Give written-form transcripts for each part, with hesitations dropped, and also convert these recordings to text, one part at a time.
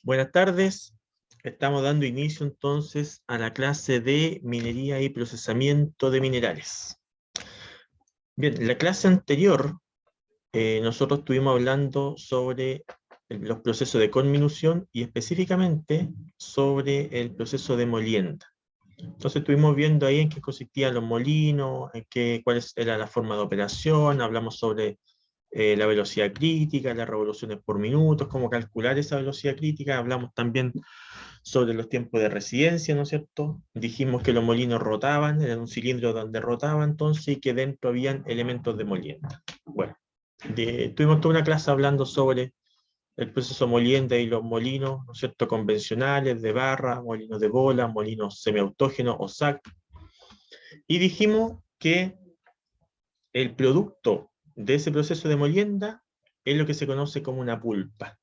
Buenas tardes. Estamos dando inicio entonces a la clase de minería y procesamiento de minerales. Bien, en la clase anterior nosotros estuvimos hablando sobre los procesos de conminución y específicamente sobre el proceso de molienda. Entonces estuvimos viendo ahí en qué consistían los molinos, cuál era la forma de operación, hablamos sobre la velocidad crítica, las revoluciones por minuto, cómo calcular esa velocidad crítica, hablamos también sobre los tiempos de residencia, ¿no es cierto? Dijimos que los molinos rotaban, eran un cilindro donde rotaba entonces y que dentro habían elementos de molienda. Bueno, tuvimos toda una clase hablando sobre el proceso molienda y los molinos, ¿no es cierto?, convencionales, de barra, molinos de bola, molinos semiautógenos o SAC. Y dijimos que el producto de ese proceso de molienda es lo que se conoce como una pulpa.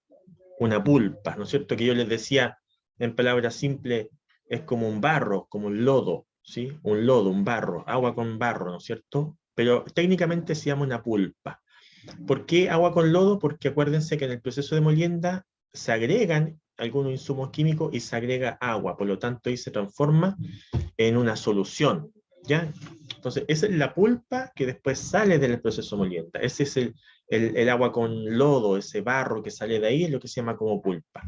Una pulpa, ¿no es cierto? Que yo les decía en palabras simples, es como un barro, como un lodo, ¿sí? Un lodo, un barro, agua con barro, ¿no es cierto? Pero técnicamente se llama una pulpa. ¿Por qué agua con lodo? Porque acuérdense que en el proceso de molienda se agregan algunos insumos químicos y se agrega agua, por lo tanto ahí se transforma en una solución, ¿ya? Entonces, esa es la pulpa que después sale del proceso molienda. Ese es el agua con lodo, ese barro que sale de ahí, es lo que se llama como pulpa.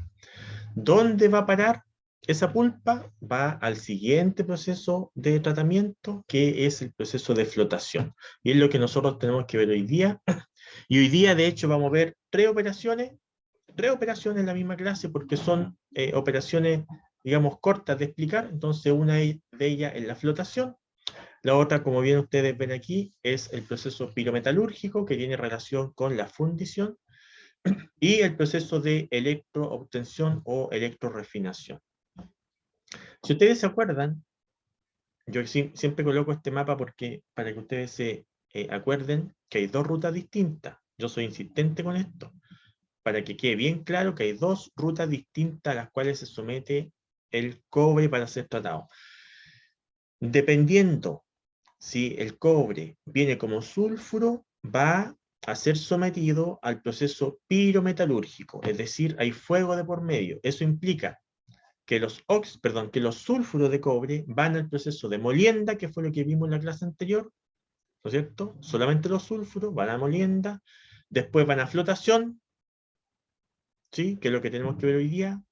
¿Dónde va a parar esa pulpa? Va al siguiente proceso de tratamiento, que es el proceso de flotación. Y es lo que nosotros tenemos que ver hoy día. Y hoy día, de hecho, vamos a ver tres operaciones en la misma clase, porque son operaciones, digamos, cortas de explicar. Entonces, una de ellas es la flotación. La otra, como bien ustedes ven aquí, es el proceso pirometalúrgico, que tiene relación con la fundición, y el proceso de electroobtención o electrorefinación. Si ustedes se acuerdan, yo siempre coloco este mapa para que ustedes se acuerden que hay dos rutas distintas. Yo soy insistente con esto, para que quede bien claro que hay dos rutas distintas a las cuales se somete el cobre para ser tratado. Dependiendo si el cobre viene como sulfuro, va a ser sometido al proceso pirometalúrgico, es decir, hay fuego de por medio. Eso implica que que los sulfuros de cobre van al proceso de molienda, que fue lo que vimos en la clase anterior, ¿no es cierto? Solamente los sulfuros van a molienda, después van a flotación, ¿sí? Que es lo que tenemos que ver hoy día.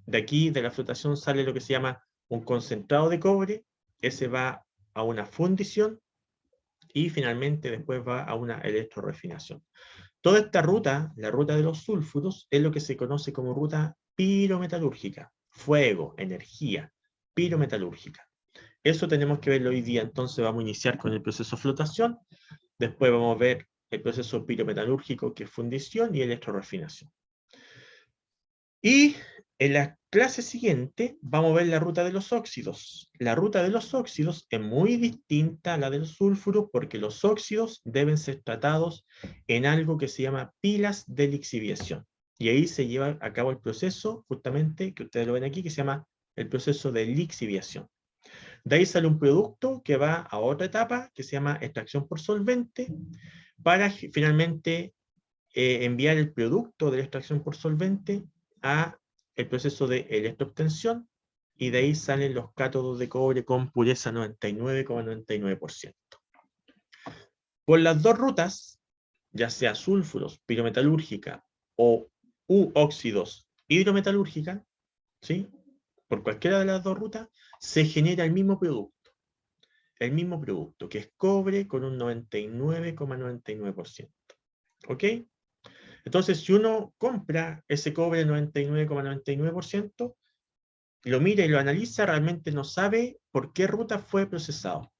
De aquí, de la flotación, sale lo que se llama un concentrado de cobre, ese va a una fundición, y finalmente después va a una electrorefinación. Toda esta ruta, la ruta de los sulfuros, es lo que se conoce como ruta pirometalúrgica. Fuego, energía, pirometalúrgica. Eso tenemos que verlo hoy día. Entonces vamos a iniciar con el proceso de flotación, después vamos a ver el proceso pirometalúrgico, que es fundición y electrorefinación. Y en la clase siguiente vamos a ver la ruta de los óxidos. La ruta de los óxidos es muy distinta a la del sulfuro, porque los óxidos deben ser tratados en algo que se llama pilas de lixiviación. Y ahí se lleva a cabo el proceso, justamente, que ustedes lo ven aquí, que se llama el proceso de lixiviación. De ahí sale un producto que va a otra etapa, que se llama extracción por solvente, para finalmente enviar el producto de la extracción por solvente a el proceso de electroobtención, y de ahí salen los cátodos de cobre con pureza 99,99%. Por las dos rutas, ya sea sulfuros, pirometalúrgica, o óxidos, hidrometalúrgica, ¿sí? Por cualquiera de las dos rutas, se genera el mismo producto, que es cobre con un 99,99%. ¿Ok? Entonces, si uno compra ese cobre 99,99%, lo mira y lo analiza, realmente no sabe por qué ruta fue procesado.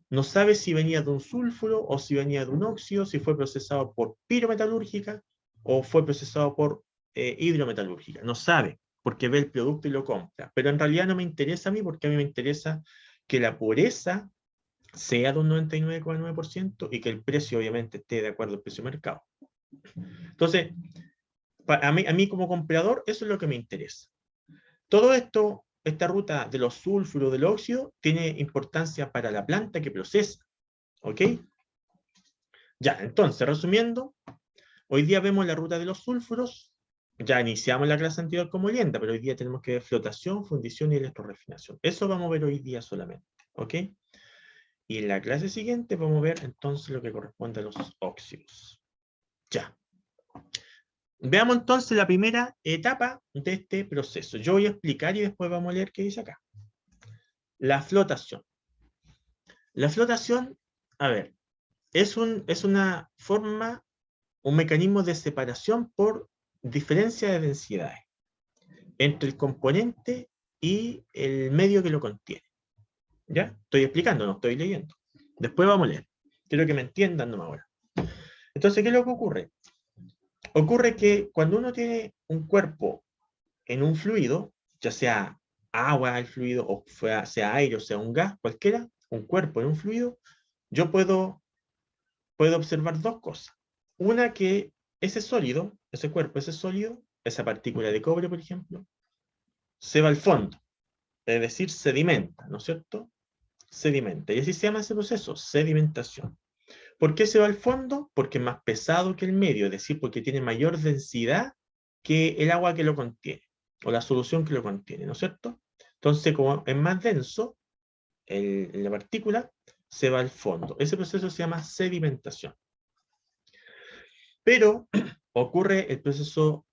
No sabe si venía de un sulfuro o si venía de un óxido, si fue procesado por pirometalúrgica o fue procesado por hidrometalúrgica. No sabe, porque ve el producto y lo compra. Pero en realidad no me interesa a mí, porque a mí me interesa que la pureza sea de un 99,9% y que el precio obviamente esté de acuerdo al precio de mercado. Entonces, a mí como comprador, eso es lo que me interesa. Todo esto, esta ruta de los sulfuros, del óxido, tiene importancia para la planta que procesa. ¿Ok? Ya, entonces, resumiendo, hoy día vemos la ruta de los sulfuros, Ya iniciamos la clase anterior con molienda, pero hoy día tenemos que ver flotación, fundición y electrorefinación. Eso vamos a ver hoy día solamente, ¿ok? Y en la clase siguiente vamos a ver entonces lo que corresponde a los óxidos. Ya. Veamos entonces la primera etapa de este proceso. Yo voy a explicar y después vamos a leer qué dice acá. La flotación. La flotación, a ver, es una forma, un mecanismo de separación por diferencia de densidades entre el componente y el medio que lo contiene. ¿Ya? Estoy explicando, no estoy leyendo. Después vamos a leer. Quiero que me entiendan nomás ahora. Entonces, ¿qué es lo que ocurre? Ocurre que cuando uno tiene un cuerpo en un fluido, ya sea agua el fluido, o sea aire, o sea un gas, cualquiera, un cuerpo en un fluido, yo puedo observar dos cosas. Una, que ese sólido, ese cuerpo, ese sólido, esa partícula de cobre, por ejemplo, se va al fondo, es decir, sedimenta, ¿no es cierto? Sedimenta. Y así se llama ese proceso, sedimentación. ¿Por qué se va al fondo? Porque es más pesado que el medio, es decir, porque tiene mayor densidad que el agua que lo contiene, o la solución que lo contiene, ¿no es cierto? Entonces, como es más denso, la partícula se va al fondo. Ese proceso se llama sedimentación. Pero ocurre el proceso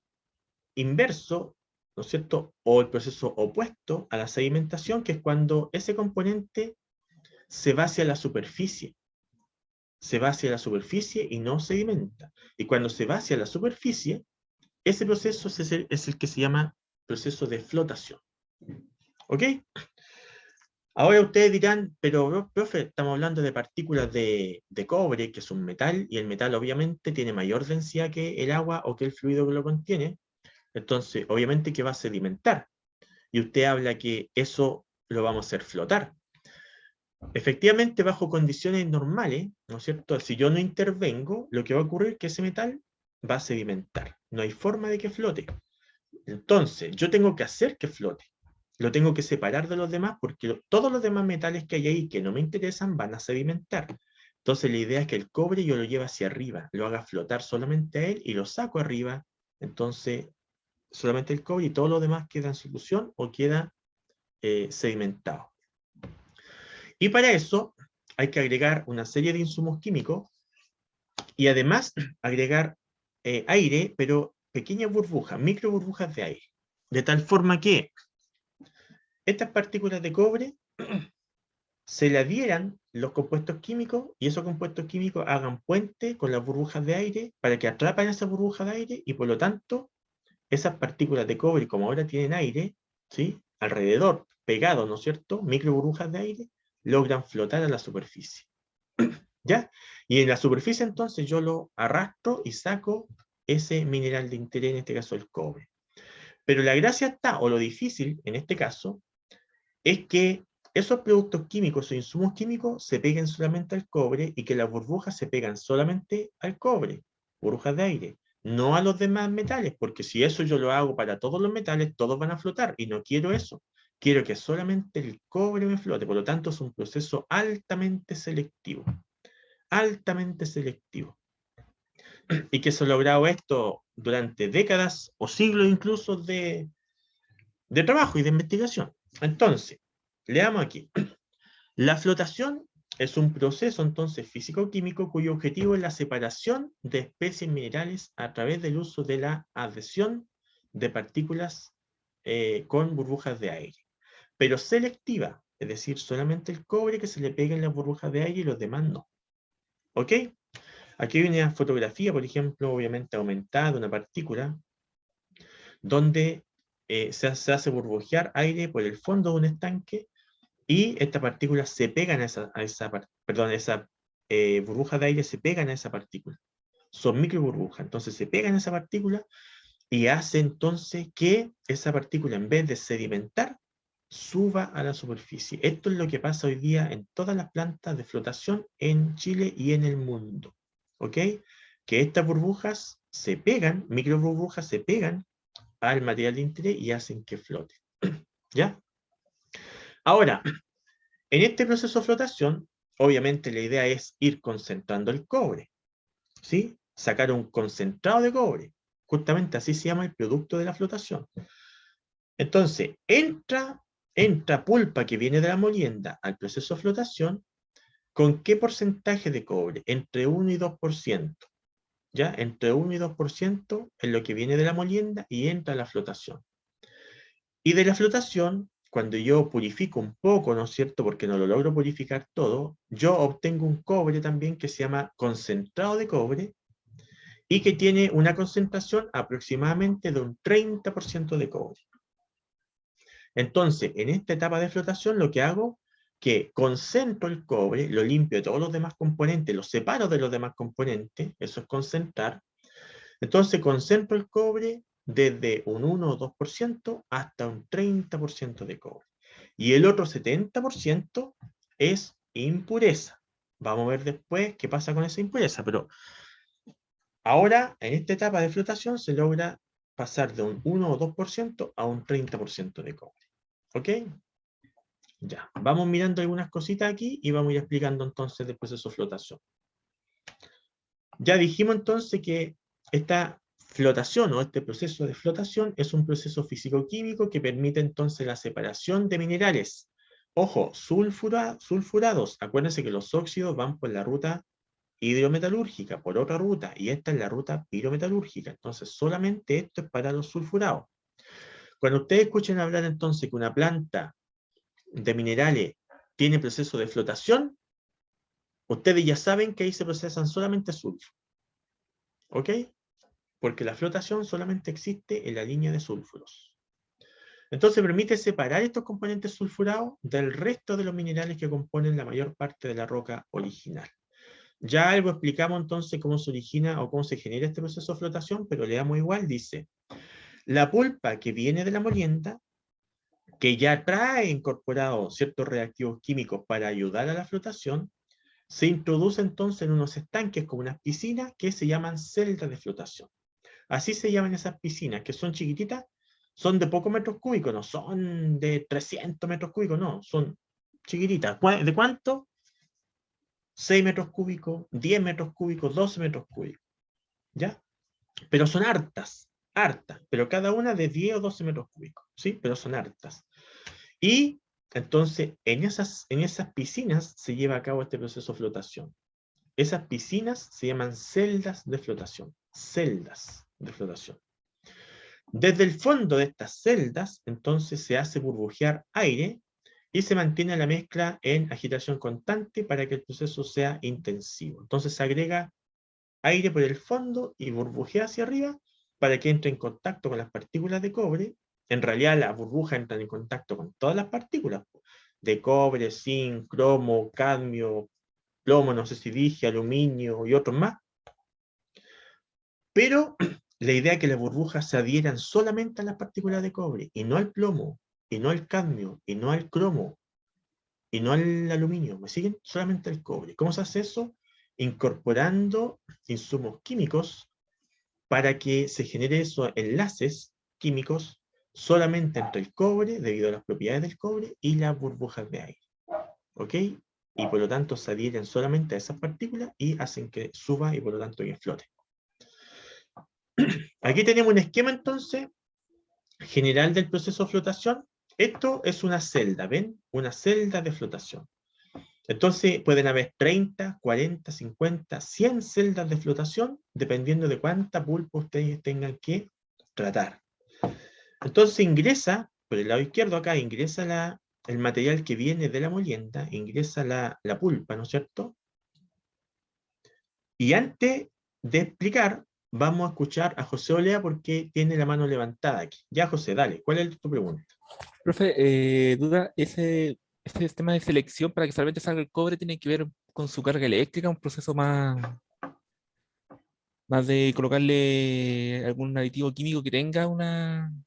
inverso, ¿no es cierto? O el proceso opuesto a la sedimentación, que es cuando ese componente se va hacia la superficie. Se va hacia la superficie y no sedimenta. Y cuando se va hacia la superficie, ese proceso es el que se llama proceso de flotación. ¿Ok? Ahora ustedes dirán, pero profe, estamos hablando de partículas de cobre, que es un metal, y el metal obviamente tiene mayor densidad que el agua o que el fluido que lo contiene. Entonces, obviamente que va a sedimentar. Y usted habla que eso lo vamos a hacer flotar. Efectivamente, bajo condiciones normales, ¿no es cierto? Si yo no intervengo, lo que va a ocurrir es que ese metal va a sedimentar. No hay forma de que flote. Entonces, yo tengo que hacer que flote. Lo tengo que separar de los demás porque todos los demás metales que hay ahí que no me interesan van a sedimentar. Entonces, la idea es que el cobre yo lo lleve hacia arriba, lo haga flotar solamente a él y lo saco arriba. Entonces, solamente el cobre y todo lo demás queda en solución o queda sedimentado. Y para eso hay que agregar una serie de insumos químicos y además agregar aire, pero pequeñas burbujas, micro burbujas de aire. De tal forma que estas partículas de cobre se le adhieran los compuestos químicos y esos compuestos químicos hagan puente con las burbujas de aire para que atrapan esas burbujas de aire y por lo tanto esas partículas de cobre, como ahora tienen aire, ¿sí? Alrededor, pegados, ¿no es cierto? Micro burbujas de aire, logran flotar a la superficie. ¿Ya? Y en la superficie entonces yo lo arrastro y saco ese mineral de interés, en este caso el cobre. Pero la gracia está, o lo difícil en este caso, es que esos productos químicos o insumos químicos se peguen solamente al cobre y que las burbujas se pegan solamente al cobre, burbujas de aire, no a los demás metales, porque si eso yo lo hago para todos los metales, todos van a flotar y no quiero eso. Quiero que solamente el cobre me flote, por lo tanto es un proceso altamente selectivo. Altamente selectivo. Y que se ha logrado esto durante décadas o siglos incluso de trabajo y de investigación. Entonces, leamos aquí. La flotación es un proceso entonces físico-químico cuyo objetivo es la separación de especies minerales a través del uso de la adhesión de partículas con burbujas de aire. Pero selectiva, es decir, solamente el cobre que se le pega en las burbujas de aire y los demás no. ¿Ok? Aquí hay una fotografía, por ejemplo, obviamente aumentada de una partícula, donde se hace burbujear aire por el fondo de un estanque y estas partículas se pegan esa burbujas de aire se pegan a esa partícula. Son micro burbujas, entonces se pegan a esa partícula y hace entonces que esa partícula, en vez de sedimentar, suba a la superficie. Esto es lo que pasa hoy día en todas las plantas de flotación en Chile y en el mundo. ¿Ok? Que estas burbujas se pegan, micro burbujas se pegan al material de interés y hacen que flote. ¿Ya? Ahora, en este proceso de flotación, obviamente la idea es ir concentrando el cobre, ¿sí? Sacar un concentrado de cobre. Justamente así se llama el producto de la flotación. Entonces, entra pulpa que viene de la molienda al proceso de flotación. ¿Con qué porcentaje de cobre? Entre 1 y 2%. ¿Ya? Entre 1 y 2% es lo que viene de la molienda y entra a la flotación. Y de la flotación, cuando yo purifico un poco, ¿no es cierto? Porque no lo logro purificar todo, yo obtengo un cobre también que se llama concentrado de cobre y que tiene una concentración aproximadamente de un 30% de cobre. Entonces, en esta etapa de flotación, lo que hago que concentro el cobre, lo limpio de todos los demás componentes, lo separo de los demás componentes, eso es concentrar. Entonces concentro el cobre desde un 1 o 2% hasta un 30% de cobre. Y el otro 70% es impureza. Vamos a ver después qué pasa con esa impureza, pero ahora, en esta etapa de flotación, se logra pasar de un 1 o 2% a un 30% de cobre. ¿Ok? Ya, vamos mirando algunas cositas aquí y vamos a ir explicando entonces el proceso de flotación. Ya dijimos entonces que esta flotación o este proceso de flotación es un proceso físico-químico que permite entonces la separación de minerales. Ojo, sulfurados. Acuérdense que los óxidos van por la ruta hidrometalúrgica, por otra ruta, y esta es la ruta pirometalúrgica. Entonces, solamente esto es para los sulfurados. Cuando ustedes escuchen hablar entonces que una planta de minerales tiene proceso de flotación, ustedes ya saben que ahí se procesan solamente sulfuro. ¿Ok? Porque la flotación solamente existe en la línea de sulfuros. Entonces permite separar estos componentes sulfurados del resto de los minerales que componen la mayor parte de la roca original. Ya algo explicamos entonces cómo se origina o cómo se genera este proceso de flotación, pero leamos igual, dice, la pulpa que viene de la molienda, que ya trae incorporados ciertos reactivos químicos para ayudar a la flotación, se introduce entonces en unos estanques como unas piscinas que se llaman celdas de flotación. Así se llaman esas piscinas, que son chiquititas, son de pocos metros cúbicos, no son de 300 metros cúbicos, no, son chiquititas. ¿De cuánto? 6 metros cúbicos, 10 metros cúbicos, 12 metros cúbicos, ¿ya? Pero son hartas, pero cada una de 10 o 12 metros cúbicos, ¿sí? Pero son hartas. Y entonces, en esas piscinas se lleva a cabo este proceso de flotación. Esas piscinas se llaman celdas de flotación, celdas de flotación. Desde el fondo de estas celdas, entonces se hace burbujear aire y se mantiene la mezcla en agitación constante para que el proceso sea intensivo. Entonces se agrega aire por el fondo y burbujea hacia arriba para que entre en contacto con las partículas de cobre. En realidad las burbujas entran en contacto con todas las partículas de cobre, zinc, cromo, cadmio, plomo, no sé si dije, aluminio y otros más. Pero la idea es que las burbujas se adhieran solamente a las partículas de cobre, y no al plomo, y no al cadmio, y no al cromo, y no al aluminio. ¿Me siguen? Solamente al cobre. ¿Cómo se hace eso? Incorporando insumos químicos para que se generen esos enlaces químicos solamente entre el cobre, debido a las propiedades del cobre, y las burbujas de aire. ¿Ok? Y por lo tanto se adhieren solamente a esas partículas y hacen que suba y por lo tanto que flote. Aquí tenemos un esquema entonces general del proceso de flotación. Esto es una celda, ¿ven? Una celda de flotación. Entonces pueden haber 30, 40, 50, 100 celdas de flotación, dependiendo de cuánta pulpa ustedes tengan que tratar. Entonces ingresa, por el lado izquierdo acá, ingresa el material que viene de la molienda, ingresa la pulpa, ¿no es cierto? Y antes de explicar, vamos a escuchar a José Olea porque tiene la mano levantada aquí. Ya, José, dale, ¿cuál es tu pregunta? Profe, duda, ese sistema de selección para que solamente salga el cobre tiene que ver con su carga eléctrica, un proceso más de colocarle algún aditivo químico que tenga que haga un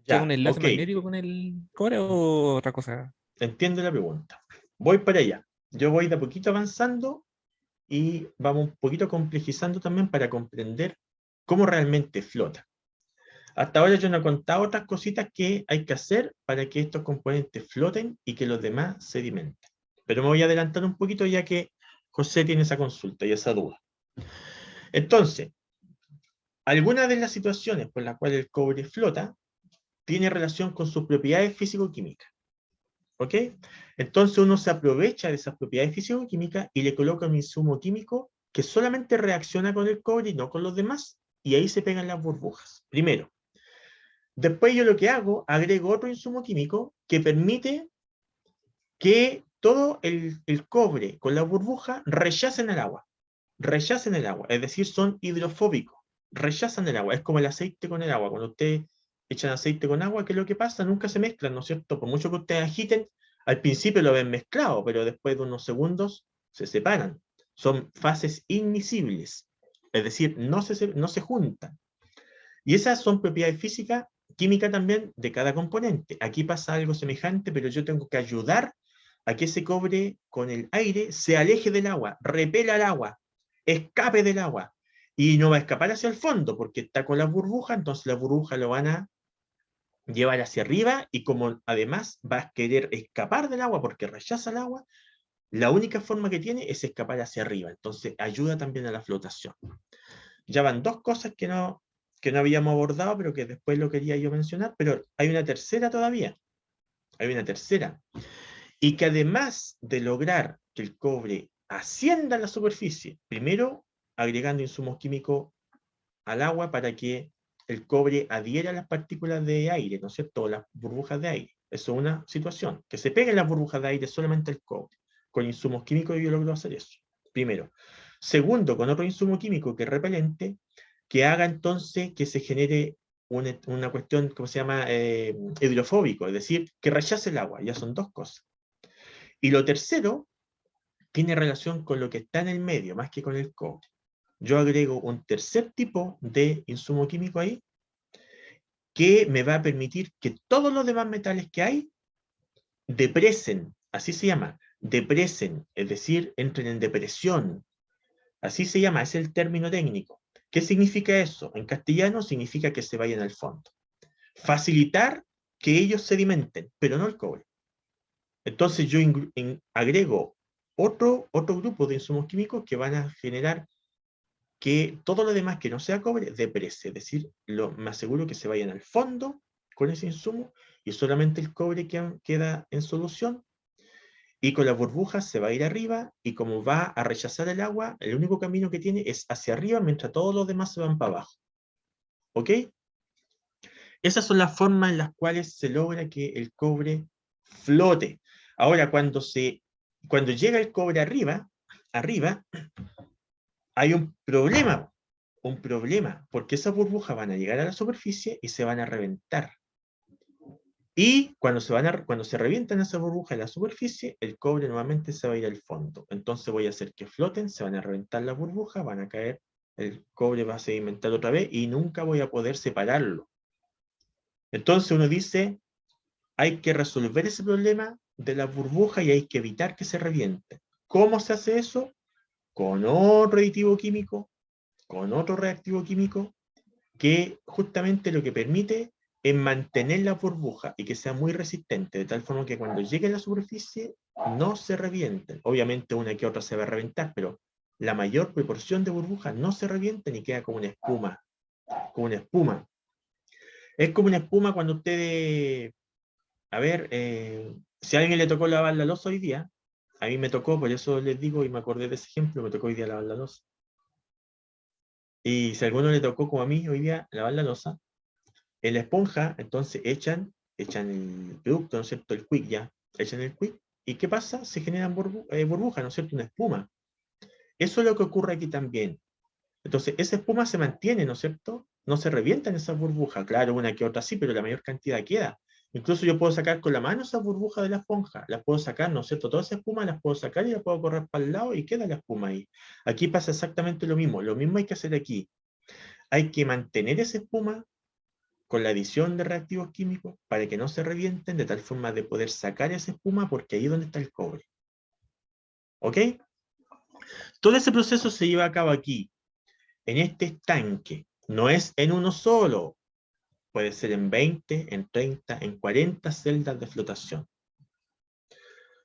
Ya, enlace ok, magnético con el cobre o otra cosa. entiendo la pregunta. Voy para allá. Yo voy de a poquito avanzando y vamos un poquito complejizando también para comprender cómo realmente flota. Hasta ahora yo no he contado otras cositas que hay que hacer para que estos componentes floten y que los demás sedimenten. Pero me voy a adelantar un poquito ya que José tiene esa consulta y esa duda. Entonces, Algunas de las situaciones por las cuales el cobre flota tiene relación con sus propiedades físico-químicas. ¿Ok? Entonces uno se aprovecha de esas propiedades físico-químicas y le coloca un insumo químico que solamente reacciona con el cobre y no con los demás, y ahí se pegan las burbujas. Primero. Después yo lo que hago, agrego otro insumo químico que permite que todo el cobre con la burbuja rechacen el agua. Rechacen el agua, es decir, son hidrofóbicos. Rechazan el agua, es como el aceite con el agua. Cuando ustedes echan aceite con agua, ¿qué es lo que pasa? Nunca se mezclan, ¿no es cierto? Por mucho que ustedes agiten, al principio lo ven mezclado, pero después de unos segundos se separan. Son fases inmiscibles, es decir, no se juntan. Y esas son propiedades físicas, químicas también de cada componente. Aquí pasa algo semejante, pero yo tengo que ayudar a que ese cobre con el aire se aleje del agua, repela el agua, escape del agua. Y no va a escapar hacia el fondo porque está con las burbujas, entonces las burbujas lo van a llevar hacia arriba y como además va a querer escapar del agua porque rechaza el agua, la única forma que tiene es escapar hacia arriba. Entonces ayuda también a la flotación. Ya van dos cosas que no habíamos abordado, pero que después lo quería yo mencionar, pero hay una tercera todavía. Hay una tercera. Y que además de lograr que el cobre ascienda a la superficie, primero agregando insumos químicos al agua para que el cobre adhiera a las partículas de aire, ¿no es cierto? Las burbujas de aire. Eso es una situación. Que se peguen las burbujas de aire solamente el cobre. Con insumos químicos yo logro hacer eso. Primero. Segundo, con otro insumo químico que es repelente, que haga entonces que se genere una cuestión, ¿cómo se llama? Hidrofóbico, es decir, que rechace el agua. Ya son dos cosas. Y lo tercero tiene relación con lo que está en el medio, más que con el cobre. Yo agrego un tercer tipo de insumo químico ahí, que me va a permitir que todos los demás metales que hay depresen, así se llama, depresen, es decir, entren en depresión. Así se llama, es el término técnico. ¿Qué significa eso? En castellano significa que se vayan al fondo. Facilitar que ellos sedimenten, pero no el cobre. Entonces yo agrego otro grupo de insumos químicos que van a generar que todo lo demás que no sea cobre deprese, es decir, me aseguro que se vayan al fondo con ese insumo y solamente el cobre queda en solución y con las burbujas se va a ir arriba y como va a rechazar el agua, el único camino que tiene es hacia arriba mientras todos los demás se van para abajo. ¿Ok? Esas son las formas en las cuales se logra que el cobre flote. Ahora, cuando llega el cobre arriba, hay un problema, porque esas burbujas van a llegar a la superficie y se van a reventar. Y cuando se revientan esas burbujas en la superficie, el cobre nuevamente se va a ir al fondo. Entonces voy a hacer que floten, se van a reventar las burbujas, van a caer, el cobre va a sedimentar otra vez y nunca voy a poder separarlo. Entonces uno dice, hay que resolver ese problema de la burbuja y hay que evitar que se revienten. ¿Cómo se hace eso? Con otro aditivo químico, con otro reactivo químico, que justamente lo que permite es mantener la burbuja y que sea muy resistente, de tal forma que cuando llegue a la superficie no se revienten. Obviamente una que otra se va a reventar, pero la mayor proporción de burbujas no se revienten y queda como una espuma. Como una espuma. Es como una espuma cuando ustedes... A ver, si a alguien le tocó lavar la loza hoy día, a mí me tocó, por eso les digo y me acordé de ese ejemplo, me tocó hoy día lavar la loza. Y si a alguno le tocó como a mí hoy día lavar la loza, en la esponja, entonces echan el producto, ¿no es cierto? El quick ya, echan el quick. ¿Y qué pasa? Se generan burbujas, ¿no es cierto? Una espuma. Eso es lo que ocurre aquí también. Entonces, esa espuma se mantiene, ¿no es cierto? No se revientan esas burbujas. Claro, una que otra sí, pero la mayor cantidad queda. Incluso yo puedo sacar con la mano esas burbujas de la esponja. Las puedo sacar, ¿no es cierto? Toda esa espuma las puedo sacar y la puedo correr para el lado y queda la espuma ahí. Aquí pasa exactamente lo mismo. Lo mismo hay que hacer aquí. Hay que mantener esa espuma con la adición de reactivos químicos para que no se revienten de tal forma de poder sacar esa espuma porque ahí es donde está el cobre. ¿Ok? Todo ese proceso se lleva a cabo aquí, en este estanque. No es en uno solo. Puede ser en 20, en 30, en 40 celdas de flotación.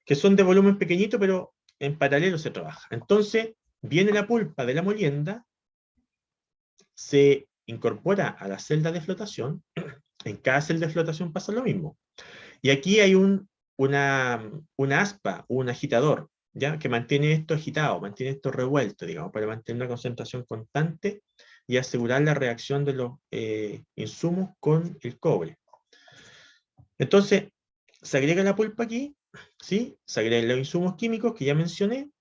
Que son de volumen pequeñito, pero en paralelo se trabaja. Entonces, viene la pulpa de la molienda, se incorpora a la celda de flotación, en cada celda de flotación pasa lo mismo. Y aquí hay una aspa, un agitador, ¿ya? Que mantiene esto agitado, mantiene esto revuelto, digamos, para mantener una concentración constante y asegurar la reacción de los insumos con el cobre. Entonces, se agrega la pulpa aquí, ¿sí? Se agregan los insumos químicos que ya mencioné.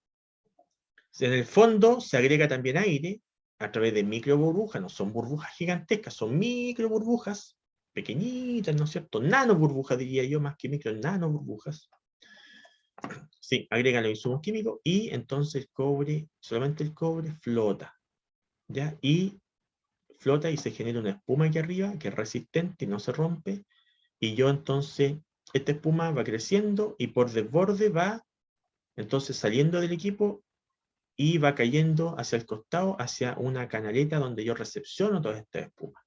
En el fondo se agrega también aire a través de micro burbujas, no son burbujas gigantescas, son micro burbujas, pequeñitas, ¿no es cierto? Nano burbujas, diría yo, más que micro, nano burbujas. Sí, agregan los insumos químicos y entonces el cobre, solamente el cobre flota, ¿ya? Y flota y se genera una espuma aquí arriba que es resistente y no se rompe. Y yo entonces, esta espuma va creciendo y por desborde va entonces saliendo del equipo y va cayendo hacia el costado, hacia una canaleta donde yo recepciono toda esta espuma.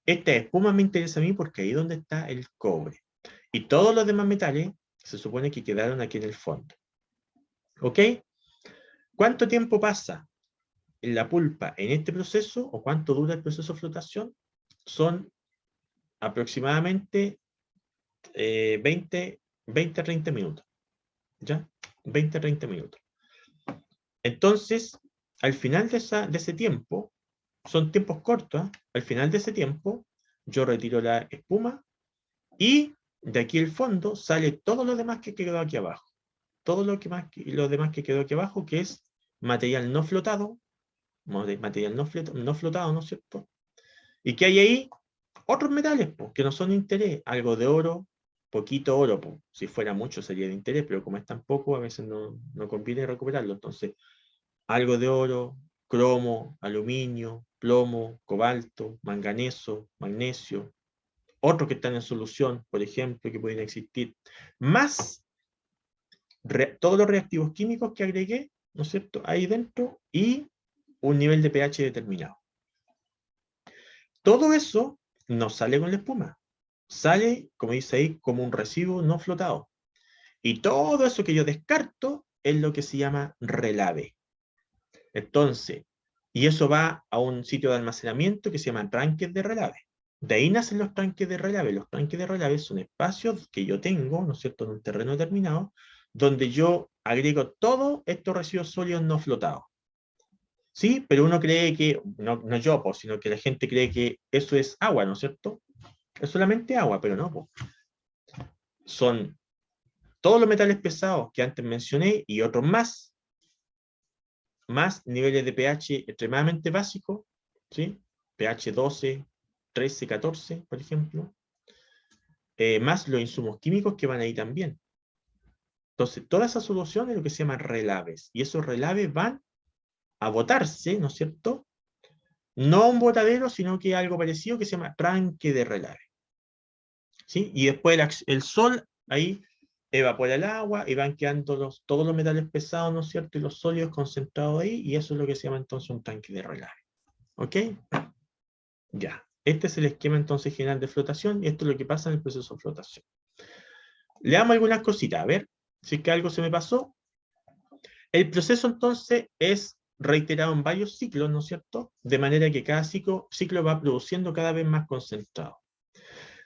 Esta espuma me interesa a mí porque ahí es donde está el cobre. Y todos los demás metales se supone que quedaron aquí en el fondo. ¿Ok? ¿Cuánto tiempo pasa en la pulpa en este proceso o cuánto dura el proceso de flotación? Son aproximadamente 20 a 30 minutos. ¿Ya? 20 a 30 minutos. Entonces, al final de ese tiempo, son tiempos cortos, ¿eh? Al final de ese tiempo, yo retiro la espuma y de aquí al fondo sale todo lo demás que quedó aquí abajo. Todo lo demás que quedó aquí abajo, que es material no flotado, material no flotado, ¿no es cierto? ¿Y que hay ahí? Otros metales, pues, que no son de interés. Algo de oro, poquito oro, pues. Si fuera mucho sería de interés, pero como es tan poco, a veces no conviene recuperarlo. Entonces, algo de oro, cromo, aluminio, plomo, cobalto, manganeso, magnesio, otros que están en solución, por ejemplo, que pueden existir, más todos los reactivos químicos que agregué, ¿no es cierto?, ahí dentro, y un nivel de pH determinado. Todo eso no sale con la espuma, sale, como dice ahí, como un residuo no flotado. Y todo eso que yo descarto es lo que se llama relave. Entonces, y eso va a un sitio de almacenamiento que se llama tanques de relave. De ahí nacen los tanques de relave. Los tanques de relave son espacios que yo tengo, ¿no es cierto?, en un terreno determinado, donde yo agrego todos estos residuos sólidos no flotados. Sí, pero uno cree que, no yo, pues, sino que la gente cree que eso es agua, ¿no es cierto? Es solamente agua, pero no, pues. Son todos los metales pesados que antes mencioné y otros más niveles de pH extremadamente básicos, ¿sí? pH 12, 13, 14, por ejemplo, más los insumos químicos que van ahí también. Entonces, toda esa solución es lo que se llama relaves, y esos relaves van a botarse, ¿no es cierto? No a un botadero, sino que a algo parecido que se llama tranque de relave. ¿Sí? Y después el sol ahí evapora el agua y van quedando todos los metales pesados, ¿no es cierto? Y los sólidos concentrados ahí, y eso es lo que se llama entonces un tanque de relave. ¿Ok? Ya. Este es el esquema entonces general de flotación, y esto es lo que pasa en el proceso de flotación. Le damos algunas cositas, a ver si es que algo se me pasó. El proceso entonces es reiterado en varios ciclos, ¿no es cierto? De manera que cada ciclo va produciendo cada vez más concentrado.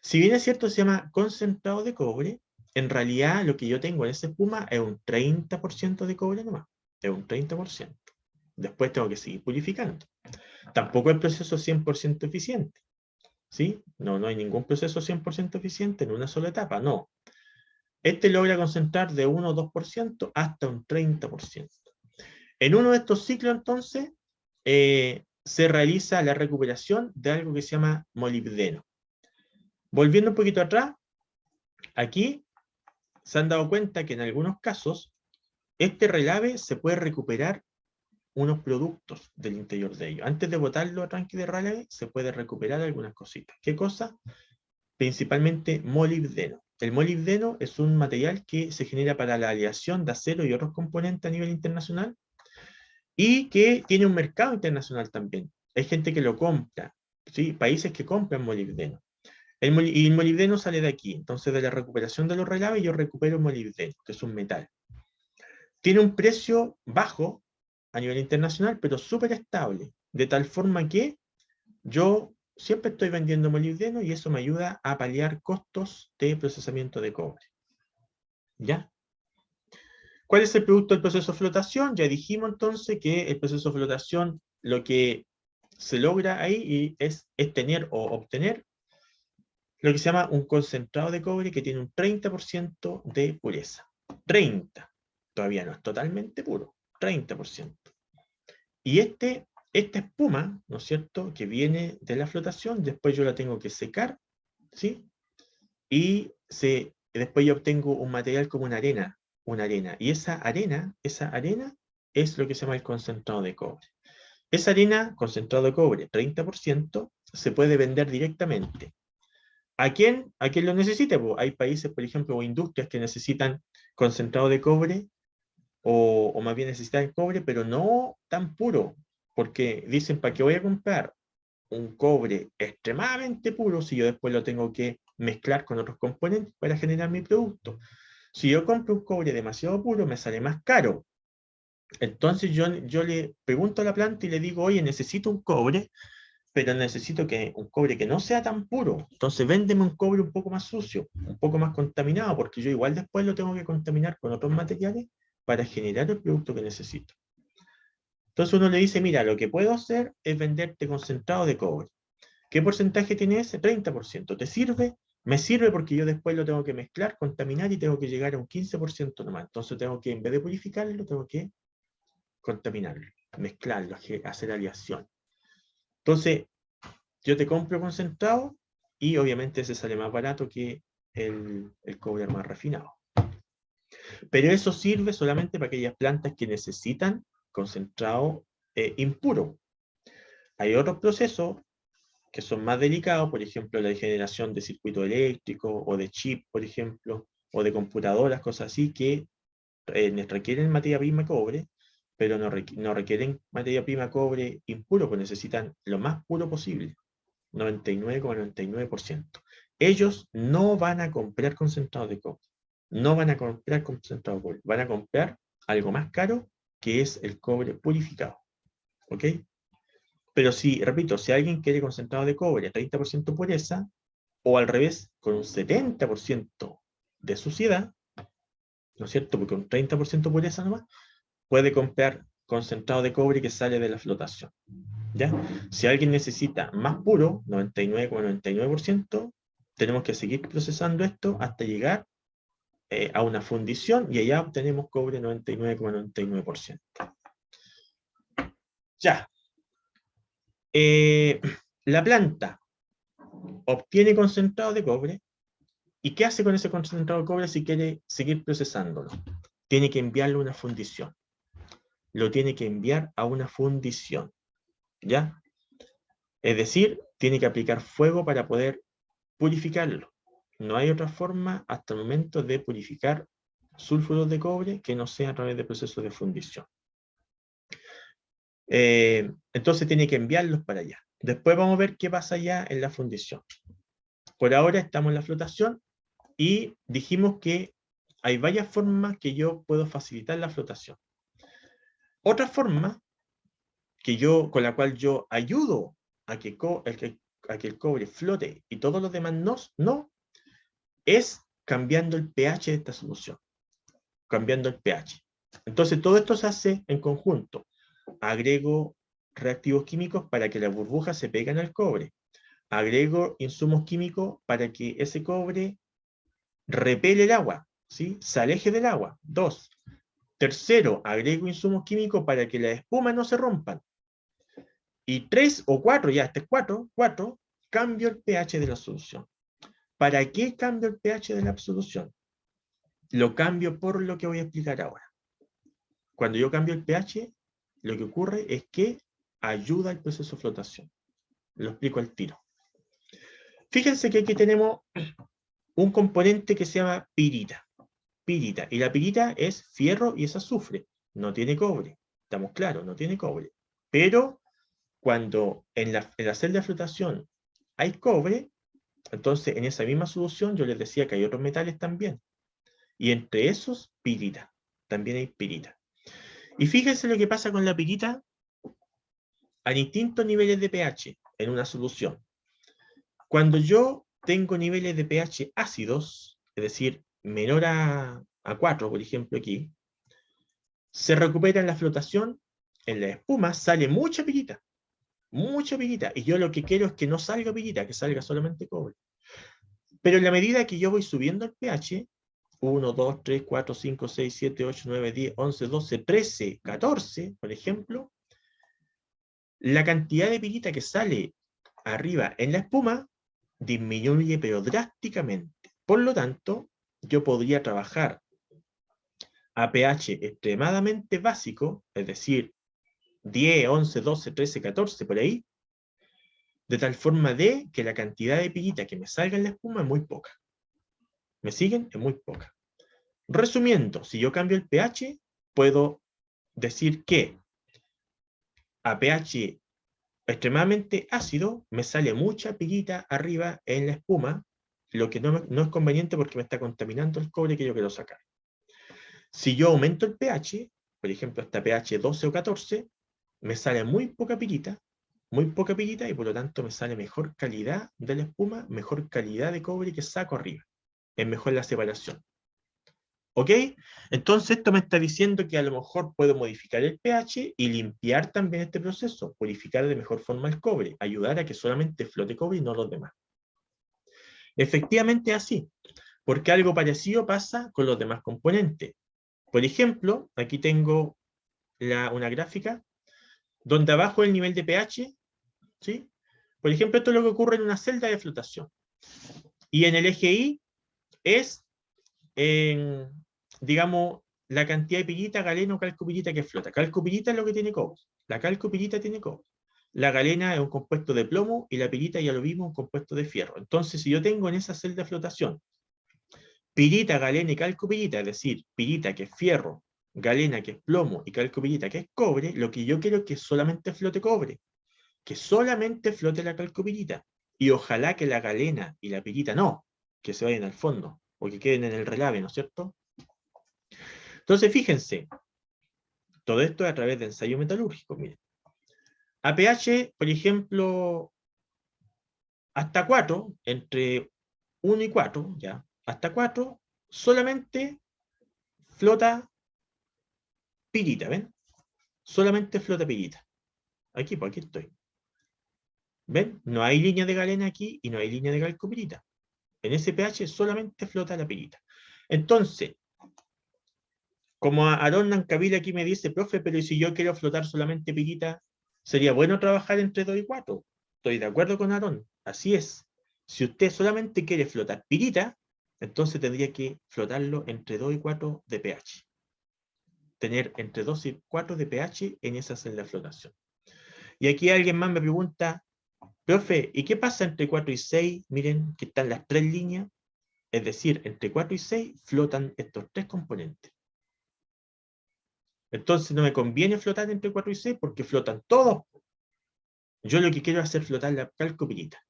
Si bien es cierto, se llama concentrado de cobre, en realidad lo que yo tengo en esa espuma es un 30% de cobre nomás. Es un 30%. Después tengo que seguir purificando. Tampoco el proceso es 100% eficiente. ¿Sí? No hay ningún proceso 100% eficiente en una sola etapa, no. Este logra concentrar de 1 o 2% hasta un 30%. En uno de estos ciclos, entonces, se realiza la recuperación de algo que se llama molibdeno. Volviendo un poquito atrás, aquí se han dado cuenta que en algunos casos este relave se puede recuperar unos productos del interior de ellos. Antes de botarlo a tanque de relave, se puede recuperar algunas cositas. ¿Qué cosa? Principalmente molibdeno. El molibdeno es un material que se genera para la aleación de acero y otros componentes a nivel internacional y que tiene un mercado internacional también. Hay gente que lo compra, ¿sí? Países que compran molibdeno. Y el molibdeno sale de aquí. Entonces, de la recuperación de los relaves, yo recupero molibdeno, que es un metal. Tiene un precio bajo a nivel internacional, pero súper estable, de tal forma que yo siempre estoy vendiendo molibdeno y eso me ayuda a paliar costos de procesamiento de cobre. ¿Ya? ¿Cuál es el producto del proceso de flotación? Ya dijimos entonces que el proceso de flotación lo que se logra ahí es tener o obtener lo que se llama un concentrado de cobre que tiene un 30% de pureza. 30. Todavía no es totalmente puro. 30%. Y esta espuma, ¿no es cierto?, que viene de la flotación, después yo la tengo que secar, ¿sí? Y después yo obtengo un material como una arena. Y esa arena es lo que se llama el concentrado de cobre. Esa arena, concentrado de cobre, 30%, se puede vender directamente. ¿A quién lo necesite? Pues hay países, por ejemplo, o industrias que necesitan concentrado de cobre, o más bien necesitan cobre, pero no tan puro, porque dicen, ¿para qué voy a comprar un cobre extremadamente puro si yo después lo tengo que mezclar con otros componentes para generar mi producto? Si yo compro un cobre demasiado puro, me sale más caro. Entonces yo le pregunto a la planta y le digo, oye, necesito un cobre, pero necesito un cobre que no sea tan puro. Entonces véndeme un cobre un poco más sucio, un poco más contaminado, porque yo igual después lo tengo que contaminar con otros materiales para generar el producto que necesito. Entonces uno le dice, mira, lo que puedo hacer es venderte concentrado de cobre. ¿Qué porcentaje tiene ese? 30%. ¿Te sirve? Me sirve porque yo después lo tengo que mezclar, contaminar y tengo que llegar a un 15% nomás. Entonces tengo que, en vez de purificarlo, tengo que contaminarlo, mezclarlo, hacer aleación. Entonces, yo te compro concentrado y obviamente ese sale más barato que el cobre más refinado. Pero eso sirve solamente para aquellas plantas que necesitan concentrado impuro. Hay otros procesos que son más delicados, por ejemplo, la generación de circuito eléctrico o de chip, por ejemplo, o de computadoras, cosas así, que requieren materia prima cobre, pero no requieren materia prima cobre impuro, pues necesitan lo más puro posible, 99,99%. Ellos no van a comprar concentrado de cobre, no van a comprar concentrado de cobre, van a comprar algo más caro, que es el cobre purificado. ¿Ok? Pero si, repito, si alguien quiere concentrado de cobre, 30% pureza, o al revés, con un 70% de suciedad, ¿no es cierto? Porque un 30% pureza nomás, puede comprar concentrado de cobre que sale de la flotación. ¿Ya? Si alguien necesita más puro, 99,99%, tenemos que seguir procesando esto hasta llegar a una fundición y allá obtenemos cobre 99,99%. Ya. La planta obtiene concentrado de cobre. ¿Y qué hace con ese concentrado de cobre si quiere seguir procesándolo? Tiene que enviarlo a una fundición. Lo tiene que enviar a una fundición. ¿Ya? Es decir, tiene que aplicar fuego para poder purificarlo. No hay otra forma hasta el momento de purificar sulfuros de cobre que no sea a través de procesos de fundición. Entonces tiene que enviarlos para allá. Después vamos a ver qué pasa allá en la fundición. Por ahora estamos en la flotación y dijimos que hay varias formas que yo puedo facilitar la flotación. Otra forma con la cual yo ayudo a que el cobre flote y todos los demás no, es cambiando el pH de esta solución. Cambiando el pH. Entonces todo esto se hace en conjunto. Agrego reactivos químicos para que las burbujas se peguen al cobre. Agrego insumos químicos para que ese cobre repele el agua, ¿sí? Se aleje del agua. 2. Tercero, agrego insumos químicos para que las espumas no se rompan. Y 3 o 4, ya este es 4, cambio el pH de la solución. ¿Para qué cambio el pH de la solución? Lo cambio por lo que voy a explicar ahora. Cuando yo cambio el pH, lo que ocurre es que ayuda al proceso de flotación. Lo explico al tiro. Fíjense que aquí tenemos un componente que se llama pirita. Pirita. Y la pirita es fierro y es azufre. No tiene cobre. Estamos claros, no tiene cobre. Pero cuando en la celda de flotación hay cobre, entonces en esa misma solución yo les decía que hay otros metales también. Y entre esos, pirita. También hay pirita. Y fíjense lo que pasa con la pirita a distintos niveles de pH. en una solución. Cuando yo tengo niveles de pH ácidos, es decir, menor a 4, por ejemplo aquí, se recupera en la flotación, en la espuma sale mucha pirita, y yo lo que quiero es que no salga pirita, que salga solamente cobre. Pero en la medida que yo voy subiendo el pH, 1, 2, 3, 4, 5, 6, 7, 8, 9, 10, 11, 12, 13, 14, por ejemplo, la cantidad de pirita que sale arriba en la espuma disminuye pero drásticamente. Por lo tanto, yo podría trabajar a pH extremadamente básico, es decir, 10, 11, 12, 13, 14, por ahí, de tal forma de que la cantidad de pirita que me salga en la espuma es muy poca. ¿Me siguen? Es muy poca. Resumiendo, si yo cambio el pH, puedo decir que a pH extremadamente ácido me sale mucha pirita arriba en la espuma, lo que no es conveniente porque me está contaminando el cobre que yo quiero sacar. Si yo aumento el pH, por ejemplo hasta pH 12 o 14, me sale muy poca pirita, y por lo tanto me sale mejor calidad de la espuma, mejor calidad de cobre que saco arriba. Es mejor la separación. ¿Ok? Entonces esto me está diciendo que a lo mejor puedo modificar el pH y limpiar también este proceso, purificar de mejor forma el cobre, ayudar a que solamente flote cobre y no los demás. Efectivamente es así, porque algo parecido pasa con los demás componentes. Por ejemplo, aquí tengo una gráfica donde abajo el nivel de pH, ¿sí? Por ejemplo, esto es lo que ocurre en una celda de flotación. Y en el eje Y es, digamos, la cantidad de pirita, galena o calcopirita que flota. Calcopirita es lo que tiene cobre. La calcopirita tiene cobre. La galena es un compuesto de plomo y la pirita, ya lo vimos, un compuesto de fierro. Entonces, si yo tengo en esa celda de flotación pirita, galena y calcopirita, es decir, pirita que es fierro, galena que es plomo y calcopirita que es cobre, lo que yo quiero es que solamente flote cobre, que solamente flote la calcopirita. Y ojalá que la galena y la pirita no, que se vayan al fondo, o que queden en el relave, ¿no es cierto? Entonces, fíjense, todo esto es a través de ensayo metalúrgico, miren. A pH, por ejemplo, hasta 4, entre 1 y 4, ya, hasta 4, solamente flota pirita, ¿ven? Solamente flota pirita. Aquí, pues aquí estoy. ¿Ven? No hay línea de galena aquí y no hay línea de calcopirita. En ese pH solamente flota la pirita. Entonces, como Aarón Nancavila aquí me dice, profe, pero si yo quiero flotar solamente pirita, sería bueno trabajar entre 2 y 4. Estoy de acuerdo con Aarón. Así es. Si usted solamente quiere flotar pirita, entonces tendría que flotarlo entre 2 y 4 de pH. Tener entre 2 y 4 de pH en esa celda de flotación. Y aquí alguien más me pregunta, profe, ¿y qué pasa entre 4 y 6? Miren que están las 3 líneas. Es decir, entre 4 y 6 flotan estos 3 componentes. Entonces no me conviene flotar entre 4 y 6 porque flotan todos. Yo lo que quiero es hacer flotar la calcopirita.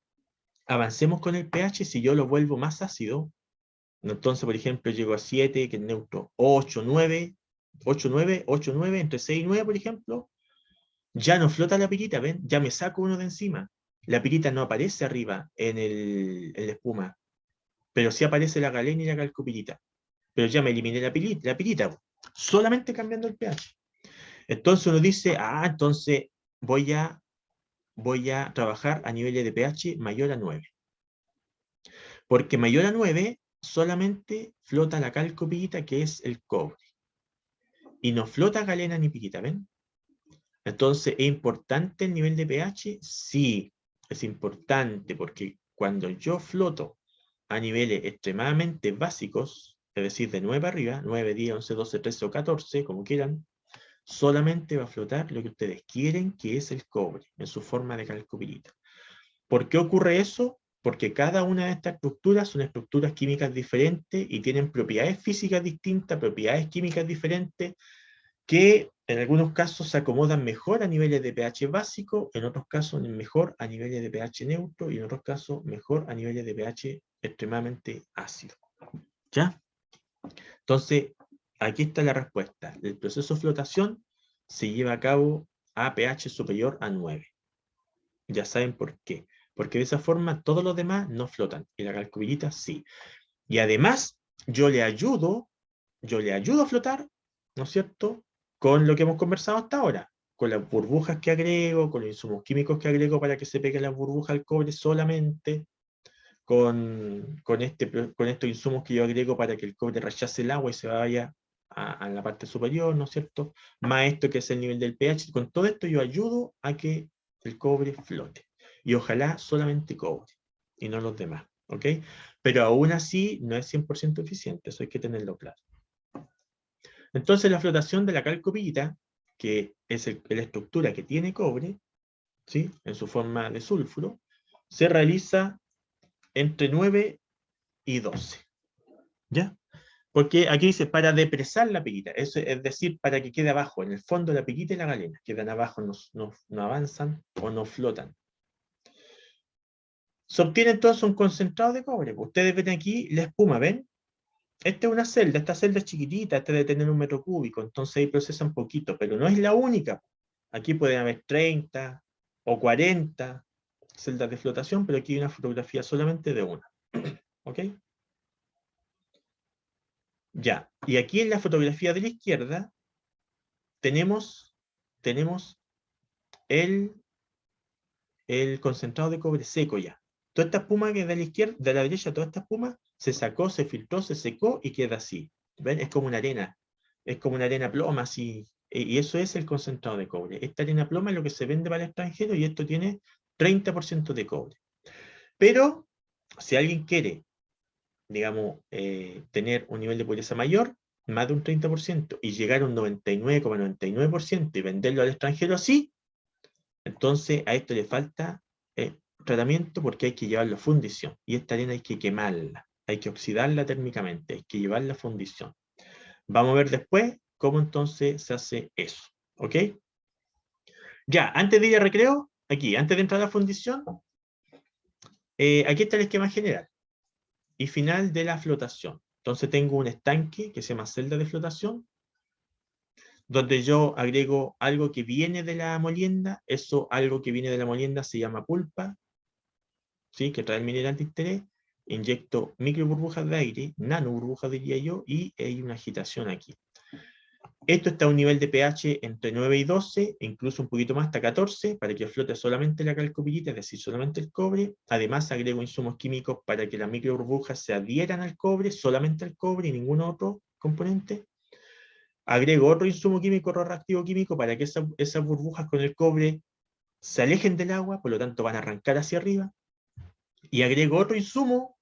Avancemos con el pH. Si yo lo vuelvo más ácido, entonces por ejemplo llego a 7, que es neutro, 8, 9, 8, 9, 8, 9, entre 6 y 9 por ejemplo, ya no flota la pirita, ¿ven? Ya me saco uno de encima. La pirita no aparece arriba en la espuma, pero sí aparece la galena y la calcopirita. Pero ya me eliminé la pirita, solamente cambiando el pH. Entonces uno dice, entonces voy a trabajar a niveles de pH mayor a 9. Porque mayor a 9 solamente flota la calcopirita, que es el cobre. Y no flota galena ni pirita, ¿ven? Entonces, ¿es importante el nivel de pH? Sí, es importante porque cuando yo floto a niveles extremadamente básicos, es decir, de 9 arriba, 9, 10, 11, 12, 13 o 14, como quieran, solamente va a flotar lo que ustedes quieren, que es el cobre, en su forma de calcopirita. ¿Por qué ocurre eso? Porque cada una de estas estructuras son estructuras químicas diferentes y tienen propiedades físicas distintas, propiedades químicas diferentes, que en algunos casos se acomodan mejor a niveles de pH básico, en otros casos mejor a niveles de pH neutro y en otros casos mejor a niveles de pH extremadamente ácido. ¿Ya? Entonces, aquí está la respuesta. El proceso de flotación se lleva a cabo a pH superior a 9. Ya saben por qué. Porque de esa forma todos los demás no flotan. Y la calcopirita sí. Y además, yo le ayudo a flotar, ¿no es cierto? Con lo que hemos conversado hasta ahora. Con las burbujas que agrego, con los insumos químicos que agrego para que se peguen las burbujas al cobre solamente, con estos insumos que yo agrego para que el cobre rechace el agua y se vaya a la parte superior, ¿no es cierto? Más esto que es el nivel del pH. Con todo esto yo ayudo a que el cobre flote. Y ojalá solamente cobre y no los demás, ¿ok? Pero aún así no es 100% eficiente, eso hay que tenerlo claro. Entonces la flotación de la calcopirita, que es la estructura que tiene cobre, ¿sí? En su forma de sulfuro, se realiza entre 9 y 12. ¿Ya? Porque aquí dice para depresar la piquita, eso es decir, para que quede abajo, en el fondo la piquita y la galena, quedan abajo, no avanzan o no flotan. Se obtiene entonces un concentrado de cobre. Ustedes ven aquí la espuma, ¿ven? Esta es una celda, esta celda es chiquitita, esta debe tener 1 metro cúbico, entonces ahí procesan poquito, pero no es la única. Aquí pueden haber 30 o 40 celdas de flotación, pero aquí hay una fotografía solamente de una. ¿Ok? Ya, y aquí en la fotografía de la izquierda tenemos el, el concentrado de cobre seco ya. Toda esta espuma que es de la izquierda, de la derecha, toda esta espuma se sacó, se filtró, se secó y queda así. ¿Ven? Es como una arena. Es como una arena ploma, así. Y eso es el concentrado de cobre. Esta arena ploma es lo que se vende para el extranjero y esto tiene 30% de cobre. Pero, si alguien quiere, digamos, tener un nivel de pureza mayor, más de un 30%, y llegar a un 99,99% y venderlo al extranjero así, entonces a esto le falta tratamiento porque hay que llevarlo a fundición. Y esta arena hay que quemarla, hay que oxidarla térmicamente, hay que llevarla a fundición. Vamos a ver después cómo entonces se hace eso. ¿Ok? Ya, antes de ir a recreo, aquí, antes de entrar a la fundición, aquí está el esquema general y final de la flotación. Entonces tengo un estanque que se llama celda de flotación, donde yo agrego algo que viene de la molienda. Eso, algo que viene de la molienda, se llama pulpa, ¿sí? Que trae el mineral de interés. Inyecto micro burbujas de aire, nano burbujas diría yo, y hay una agitación aquí. Esto está a un nivel de pH entre 9 y 12, incluso un poquito más, hasta 14, para que flote solamente la calcopirita, es decir, solamente el cobre. Además, agrego insumos químicos para que las micro burbujas se adhieran al cobre, solamente al cobre y ningún otro componente. Agrego otro insumo químico, otro reactivo químico, para que esas burbujas con el cobre se alejen del agua, por lo tanto van a arrancar hacia arriba. Y agrego otro insumo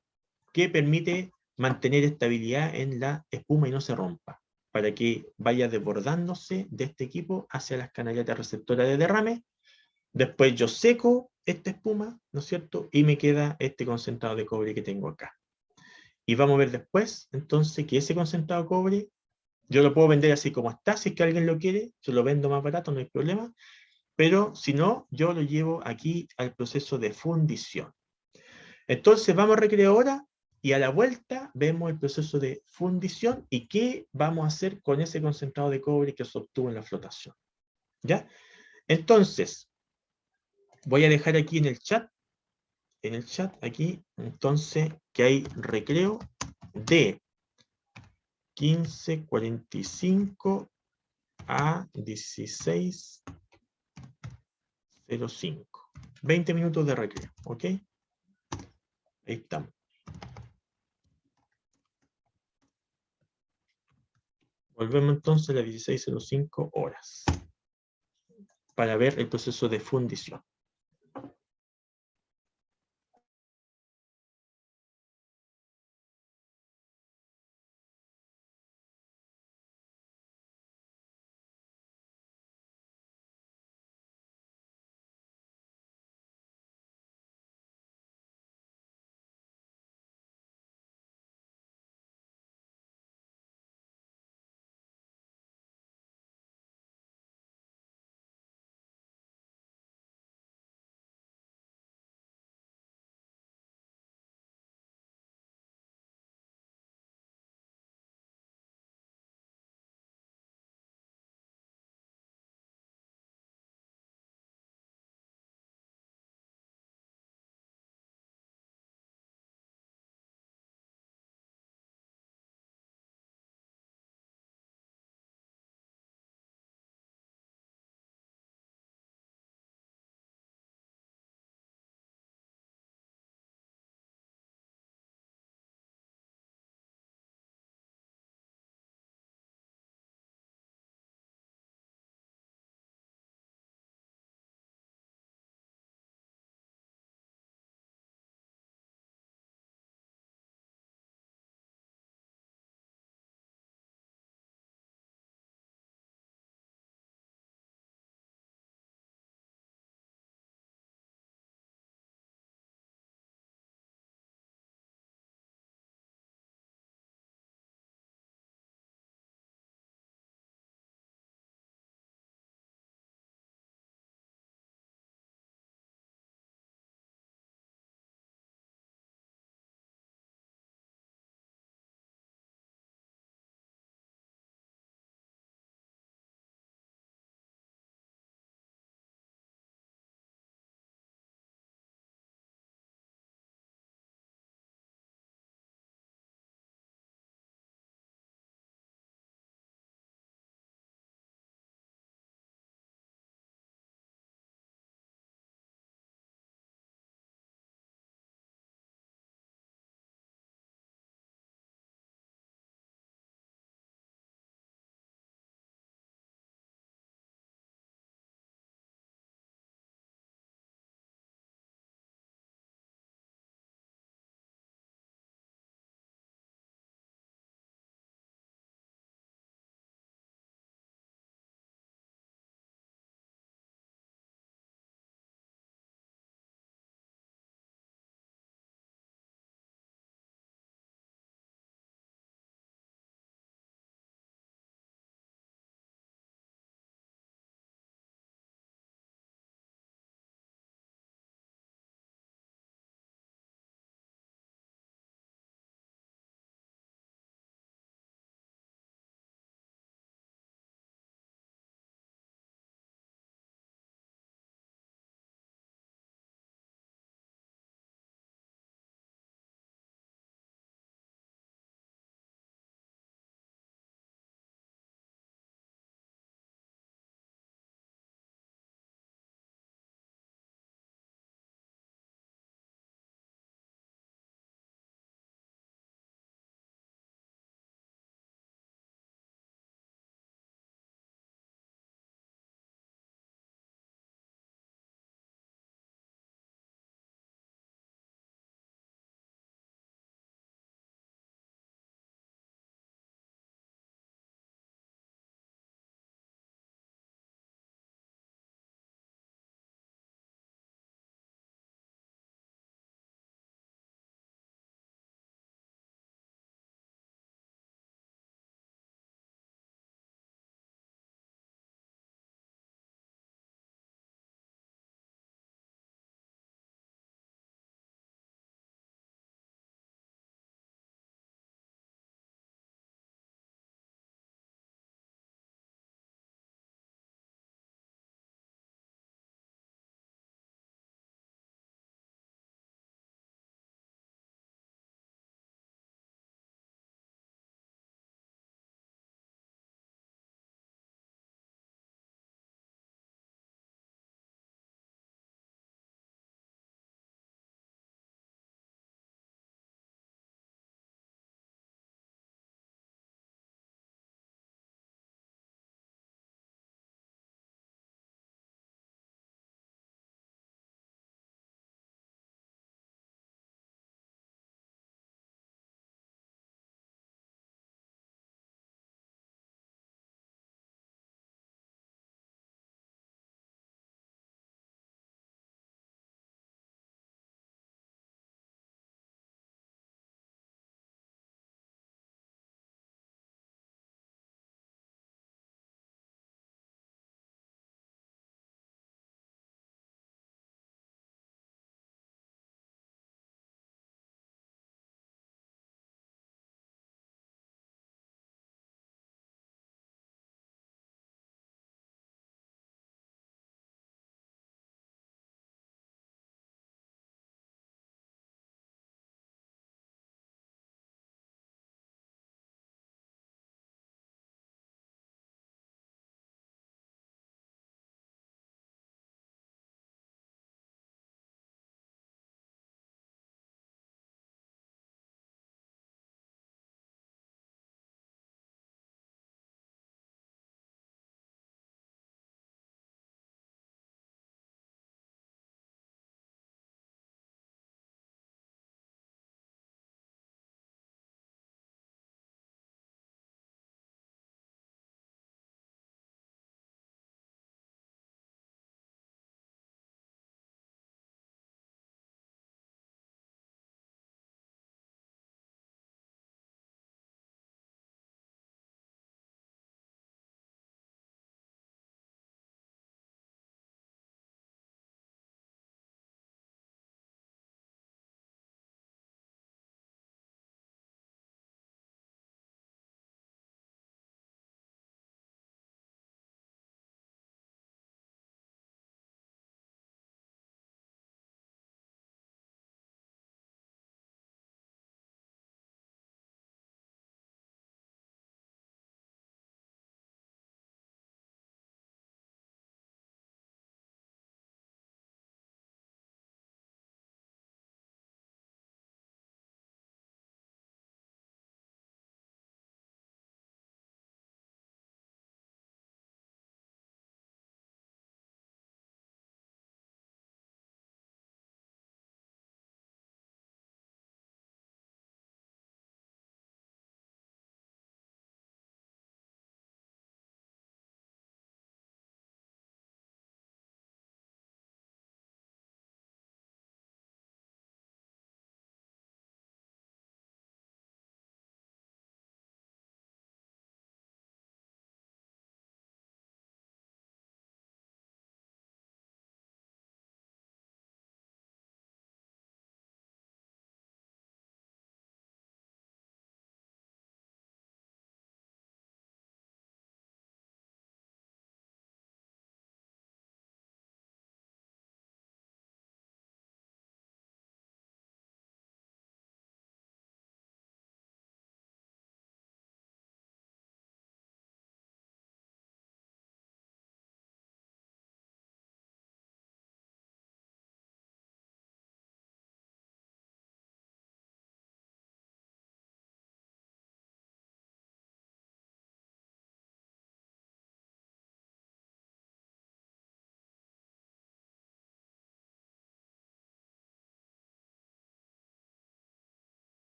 que permite mantener estabilidad en la espuma y no se rompa, para que vaya desbordándose de este equipo hacia las canaletas receptoras de derrame. Después yo seco esta espuma, ¿no es cierto? Y me queda este concentrado de cobre que tengo acá. Y vamos a ver después, entonces, que ese concentrado de cobre, yo lo puedo vender así como está, si es que alguien lo quiere, yo lo vendo más barato, no hay problema, pero si no, yo lo llevo aquí al proceso de fundición. Entonces vamos a recreo ahora y a la vuelta vemos el proceso de fundición y qué vamos a hacer con ese concentrado de cobre que se obtuvo en la flotación. ¿Ya? Entonces, voy a dejar aquí en el chat aquí, entonces, que hay recreo de 15:45 a 16:05. 20 minutos de recreo, ¿ok? Ahí estamos. Volvemos entonces a las 16:05 horas para ver el proceso de fundición.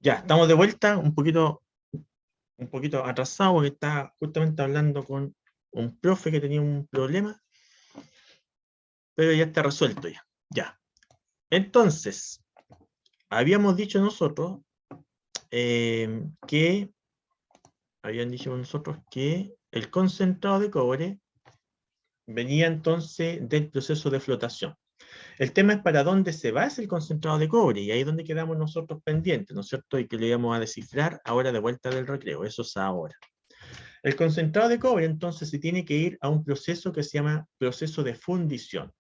Ya, estamos de vuelta, un poquito atrasado, porque estaba justamente hablando con un profe que tenía un problema, pero ya está resuelto ya. Ya. Entonces, habíamos dicho nosotros que el concentrado de cobre venía entonces del proceso de flotación. El tema es para dónde se va ese concentrado de cobre, y ahí es donde quedamos nosotros pendientes, ¿no es cierto? Y que lo íbamos a descifrar ahora de vuelta del recreo, eso es ahora. El concentrado de cobre entonces se tiene que ir a un proceso que se llama proceso de fundición.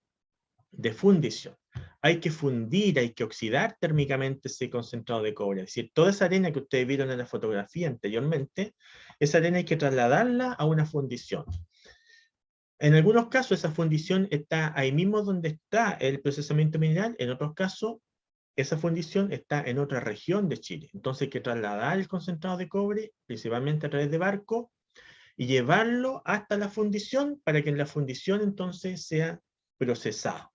De fundición. Hay que fundir, hay que oxidar térmicamente ese concentrado de cobre. Es decir, toda esa arena que ustedes vieron en la fotografía anteriormente, esa arena hay que trasladarla a una fundición. En algunos casos esa fundición está ahí mismo donde está el procesamiento mineral, en otros casos esa fundición está en otra región de Chile. Entonces hay que trasladar el concentrado de cobre, principalmente a través de barco, y llevarlo hasta la fundición para que en la fundición entonces sea procesado.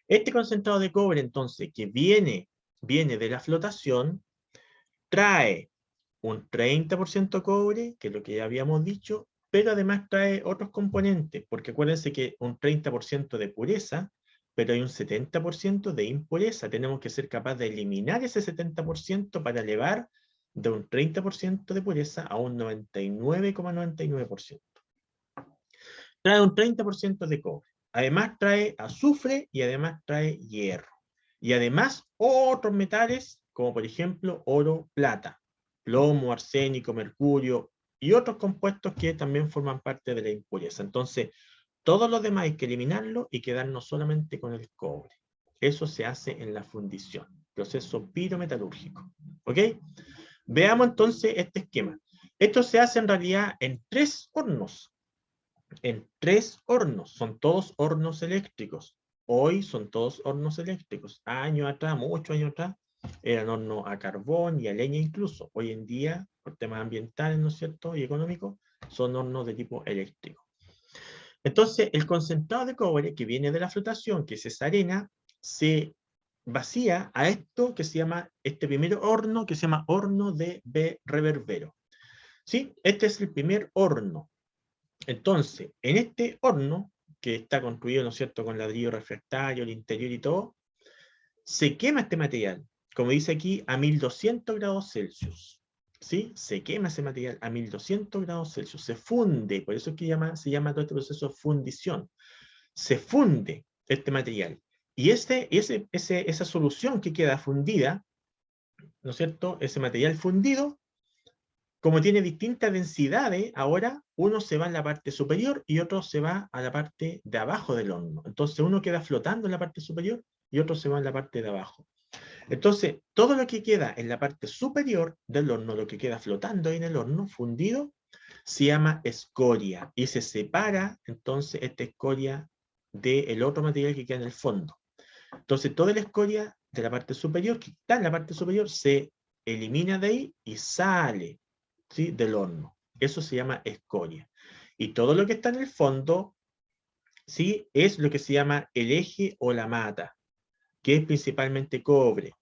Este concentrado de cobre entonces que viene de la flotación, trae un 30% cobre, que es lo que ya habíamos dicho, pero además trae otros componentes, porque acuérdense que un 30% de pureza, pero hay un 70% de impureza. Tenemos que ser capaces de eliminar ese 70% para elevar de un 30% de pureza a un 99,99%. Trae un 30% de cobre. Además trae azufre y además trae hierro. Y además otros metales, como por ejemplo oro, plata, plomo, arsénico, mercurio y otros compuestos que también forman parte de la impureza. Entonces, todos los demás hay que eliminarlo y quedarnos solamente con el cobre. Eso se hace en la fundición, proceso pirometalúrgico. ¿Ok? Veamos entonces este esquema. Esto se hace en realidad en 3 hornos. En 3 hornos, son todos hornos eléctricos. Hoy son todos hornos eléctricos. Años atrás, muchos años atrás, eran hornos a carbón y a leña incluso. Hoy en día, por temas ambientales, ¿no es cierto?, y económicos, son hornos de tipo eléctrico. Entonces, el concentrado de cobre que viene de la flotación, que es esa arena, se vacía a esto que se llama, este primer horno, que se llama horno de reverbero. ¿Sí? Este es el primer horno. Entonces, en este horno, que está construido, ¿no es cierto?, con ladrillo refractario, el interior y todo, se quema este material, como dice aquí, a 1200 grados Celsius. ¿Sí? Se quema ese material a 1200 grados Celsius, se funde, por eso es que se llama todo este proceso fundición. Se funde este material. Y esa solución que queda fundida, ¿no es cierto?, ese material fundido, como tiene distintas densidades, ahora uno se va en la parte superior y otro se va a la parte de abajo del horno. Entonces uno queda flotando en la parte superior y otro se va en la parte de abajo. Entonces, todo lo que queda en la parte superior del horno, lo que queda flotando ahí en el horno, fundido, se llama escoria y se separa entonces esta escoria del otro material que queda en el fondo. Entonces, toda la escoria de la parte superior, que está en la parte superior, se elimina de ahí y sale, ¿sí?, del horno. Eso se llama escoria. Y todo lo que está en el fondo, ¿sí?, es lo que se llama el eje o la mata, que es principalmente cobre.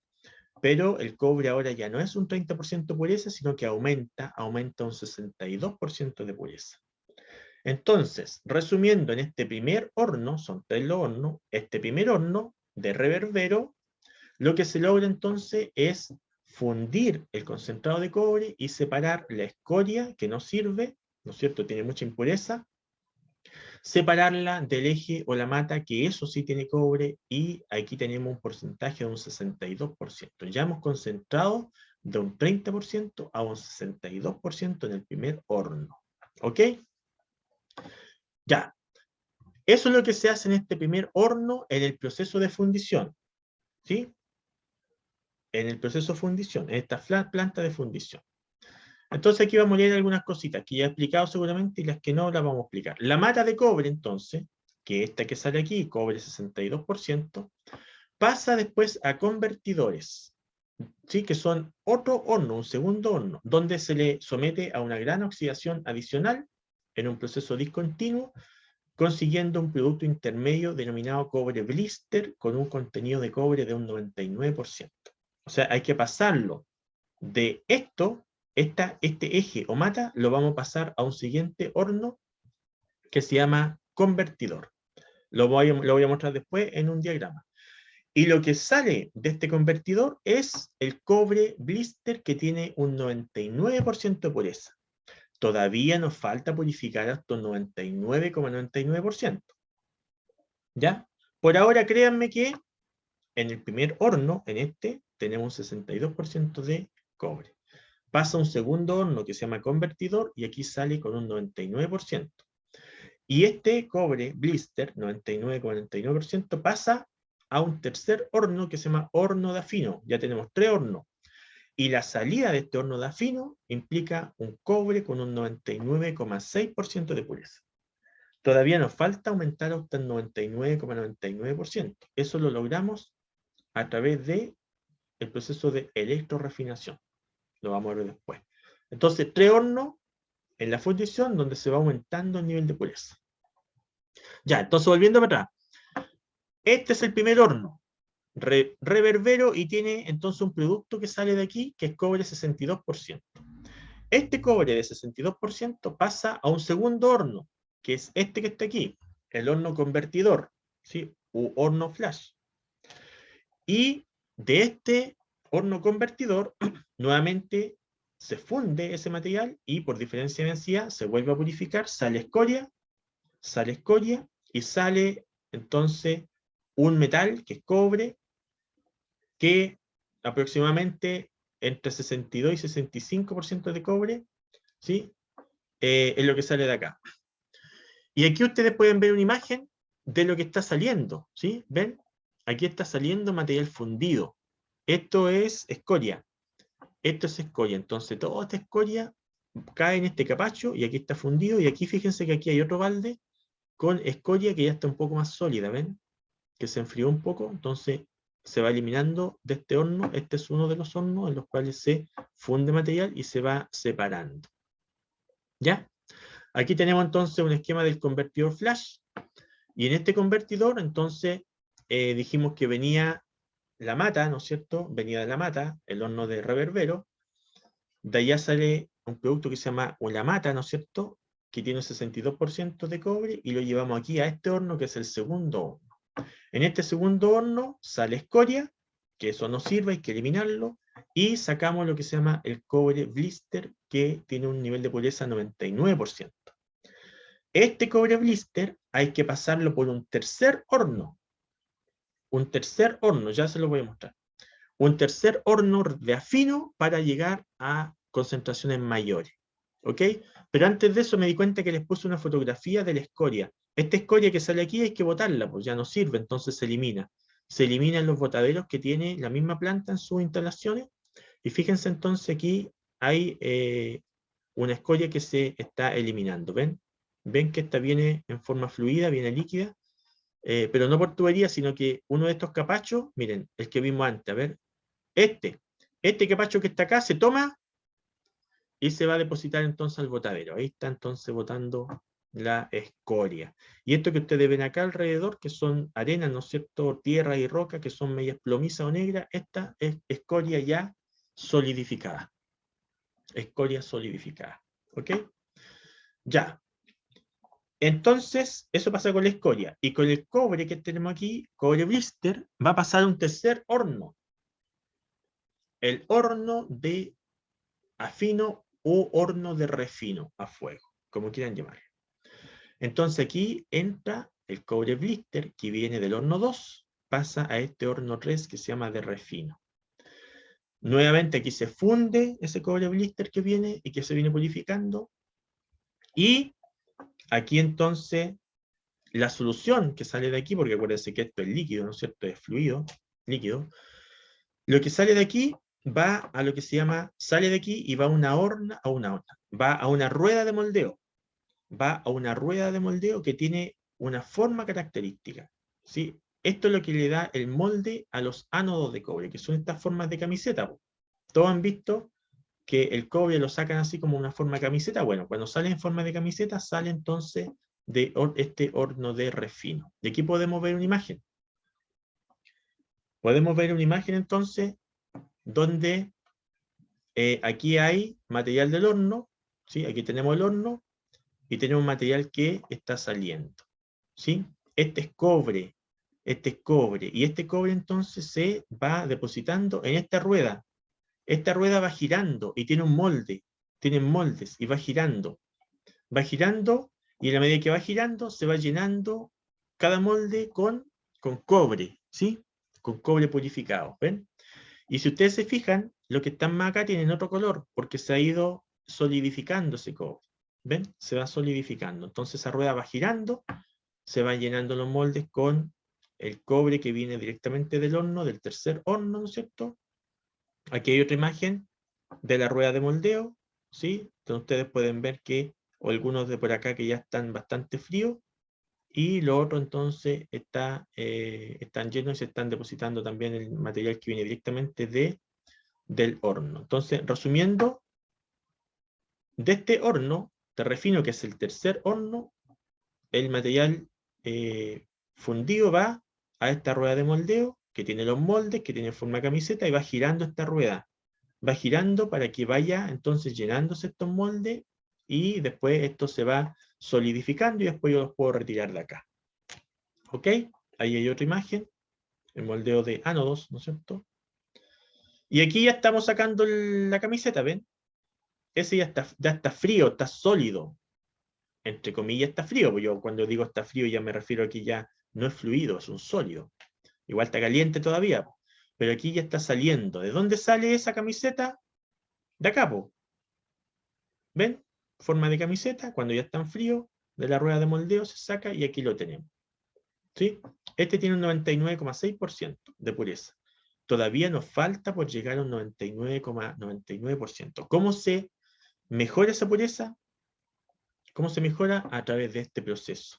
Pero el cobre ahora ya no es un 30% pureza, sino que aumenta un 62% de pureza. Entonces, resumiendo, en este primer horno, son 3 los hornos, este primer horno de reverbero, lo que se logra entonces es fundir el concentrado de cobre y separar la escoria, que no sirve, ¿no es cierto?, tiene mucha impureza, separarla del eje o la mata, que eso sí tiene cobre, y aquí tenemos un porcentaje de un 62%. Ya hemos concentrado de un 30% a un 62% en el primer horno. ¿Ok? Ya. Eso es lo que se hace en este primer horno en el proceso de fundición. ¿Sí? En el proceso de fundición, en esta planta de fundición. Entonces aquí vamos a leer algunas cositas que ya he explicado seguramente y las que no las vamos a explicar. La mata de cobre, entonces, que esta que sale aquí, cobre 62%, pasa después a convertidores, ¿sí?, que son otro horno, un segundo horno, donde se le somete a una gran oxidación adicional en un proceso discontinuo, consiguiendo un producto intermedio denominado cobre blister con un contenido de cobre de un 99%. O sea, hay que pasarlo de esto, este eje o mata, lo vamos a pasar a un siguiente horno que se llama convertidor. Lo voy a mostrar después en un diagrama. Y lo que sale de este convertidor es el cobre blister, que tiene un 99% de pureza. Todavía nos falta purificar hasta un 99,99%. ¿Ya? Por ahora créanme que en el primer horno, en este, tenemos un 62% de cobre. Pasa a un segundo horno que se llama convertidor y aquí sale con un 99%. Y este cobre blister, 99,99%, pasa a un tercer horno que se llama horno de afino. Ya tenemos 3 hornos. Y la salida de este horno de afino implica un cobre con un 99,6% de pureza. Todavía nos falta aumentar hasta el 99,99%. Eso lo logramos a través del proceso de electrorefinación. Lo vamos a ver después. Entonces, 3 hornos en la fundición donde se va aumentando el nivel de pureza. Ya, entonces volviendo para atrás. Este es el primer horno. Reverbero, y tiene entonces un producto que sale de aquí, que es cobre 62%. Este cobre de 62% pasa a un segundo horno, que es este que está aquí, el horno convertidor, ¿sí? U horno flash. Y de este horno convertidor, nuevamente se funde ese material y por diferencia de densidad se vuelve a purificar, sale escoria y sale entonces un metal que es cobre, que aproximadamente entre 62 y 65% de cobre, ¿sí? Es lo que sale de acá. Y aquí ustedes pueden ver una imagen de lo que está saliendo, ¿sí? ¿Ven? Aquí está saliendo material fundido. Esto es escoria. Esto es escoria. Entonces, toda esta escoria cae en este capacho y aquí está fundido. Y aquí fíjense que aquí hay otro balde con escoria que ya está un poco más sólida, ¿ven? Que se enfrió un poco. Entonces, se va eliminando de este horno. Este es uno de los hornos en los cuales se funde material y se va separando. ¿Ya? Aquí tenemos entonces un esquema del convertidor flash. Y en este convertidor, entonces, dijimos que venía la mata, ¿no es cierto? Venía de la mata, el horno de reverbero. De allá sale un producto que se llama la mata, ¿no es cierto? Que tiene un 62% de cobre y lo llevamos aquí a este horno, que es el segundo horno. En este segundo horno sale escoria, que eso no sirve, hay que eliminarlo, y sacamos lo que se llama el cobre blister, que tiene un nivel de pureza 99%. Este cobre blister hay que pasarlo por un tercer horno. Un tercer horno, ya se lo voy a mostrar. Un tercer horno de afino para llegar a concentraciones mayores. ¿Ok? Pero antes de eso me di cuenta que les puse una fotografía de la escoria. Esta escoria que sale aquí hay que botarla, pues ya no sirve, entonces se elimina. Se eliminan los botaderos que tiene la misma planta en sus instalaciones. Y fíjense entonces aquí hay una escoria que se está eliminando. ¿Ven? Ven que esta viene en forma fluida, viene líquida, pero no por tubería, sino que uno de estos capachos, miren, el que vimos antes, a ver, este capacho que está acá se toma y se va a depositar entonces al botadero. Ahí está entonces botando la escoria. Y esto que ustedes ven acá alrededor, que son arenas, ¿no es cierto?, tierra y roca, que son medias plomizas o negras, esta es escoria ya solidificada. Escoria solidificada. ¿Ok? Ya. Entonces, eso pasa con la escoria. Y con el cobre que tenemos aquí, cobre blister, va a pasar a un tercer horno. El horno de afino o horno de refino a fuego, como quieran llamarlo. Entonces aquí entra el cobre blister que viene del horno 2, pasa a este horno 3 que se llama de refino. Nuevamente aquí se funde ese cobre blister que viene y que se viene purificando. Y aquí entonces la solución que sale de aquí, porque acuérdense que esto es líquido, ¿no es cierto? Es fluido, líquido. Lo que sale de aquí va a lo que se llama, sale de aquí y va a una horna, va a una rueda de moldeo. Va a una rueda de moldeo que tiene una forma característica, ¿sí? Esto es lo que le da el molde a los ánodos de cobre, que son estas formas de camiseta. Todos han visto que el cobre lo sacan así como una forma de camiseta. Bueno, cuando sale en forma de camiseta, sale entonces de este horno de refino. Y aquí podemos ver una imagen. Podemos ver una imagen entonces donde aquí hay material del horno, ¿sí? Aquí tenemos el horno, y tenemos material que está saliendo, ¿sí? Este es cobre, y este cobre entonces se va depositando en esta rueda. Esta rueda va girando y tiene un molde, tiene moldes y va girando, y en la medida que va girando se va llenando cada molde con cobre, ¿sí? Con cobre purificado, ¿ven? Y si ustedes se fijan, los que están más acá tienen otro color, porque se ha ido solidificando ese cobre. ¿Ven? Se va solidificando. Entonces esa rueda va girando, se van llenando los moldes con el cobre que viene directamente del horno, del tercer horno, ¿no es cierto? Aquí hay otra imagen de la rueda de moldeo, ¿sí? Entonces ustedes pueden ver que, o algunos de por acá que ya están bastante fríos, y lo otro entonces están llenos y se están depositando también el material que viene directamente del horno. Entonces, resumiendo, de este horno, te refino que es el tercer horno, el material fundido va a esta rueda de moldeo, que tiene los moldes, que tiene forma de camiseta, y va girando esta rueda. Va girando para que vaya entonces llenándose estos moldes, y después esto se va solidificando, y después yo los puedo retirar de acá. ¿Ok? Ahí hay otra imagen, el moldeo de ánodos, ¿no es cierto? Y aquí ya estamos sacando la camiseta, ¿ven? Ese ya está frío, está sólido. Entre comillas está frío, porque yo cuando digo está frío ya me refiero a que ya no es fluido, es un sólido. Igual está caliente todavía, pero aquí ya está saliendo. ¿De dónde sale esa camiseta? De acá, po. ¿Ven? Forma de camiseta, cuando ya está en frío, de la rueda de moldeo se saca y aquí lo tenemos. ¿Sí? Este tiene un 99,6% de pureza. Todavía nos falta por llegar a un 99,99%. ¿Cómo se mejora esa pureza? ¿Cómo se mejora? A través de este proceso.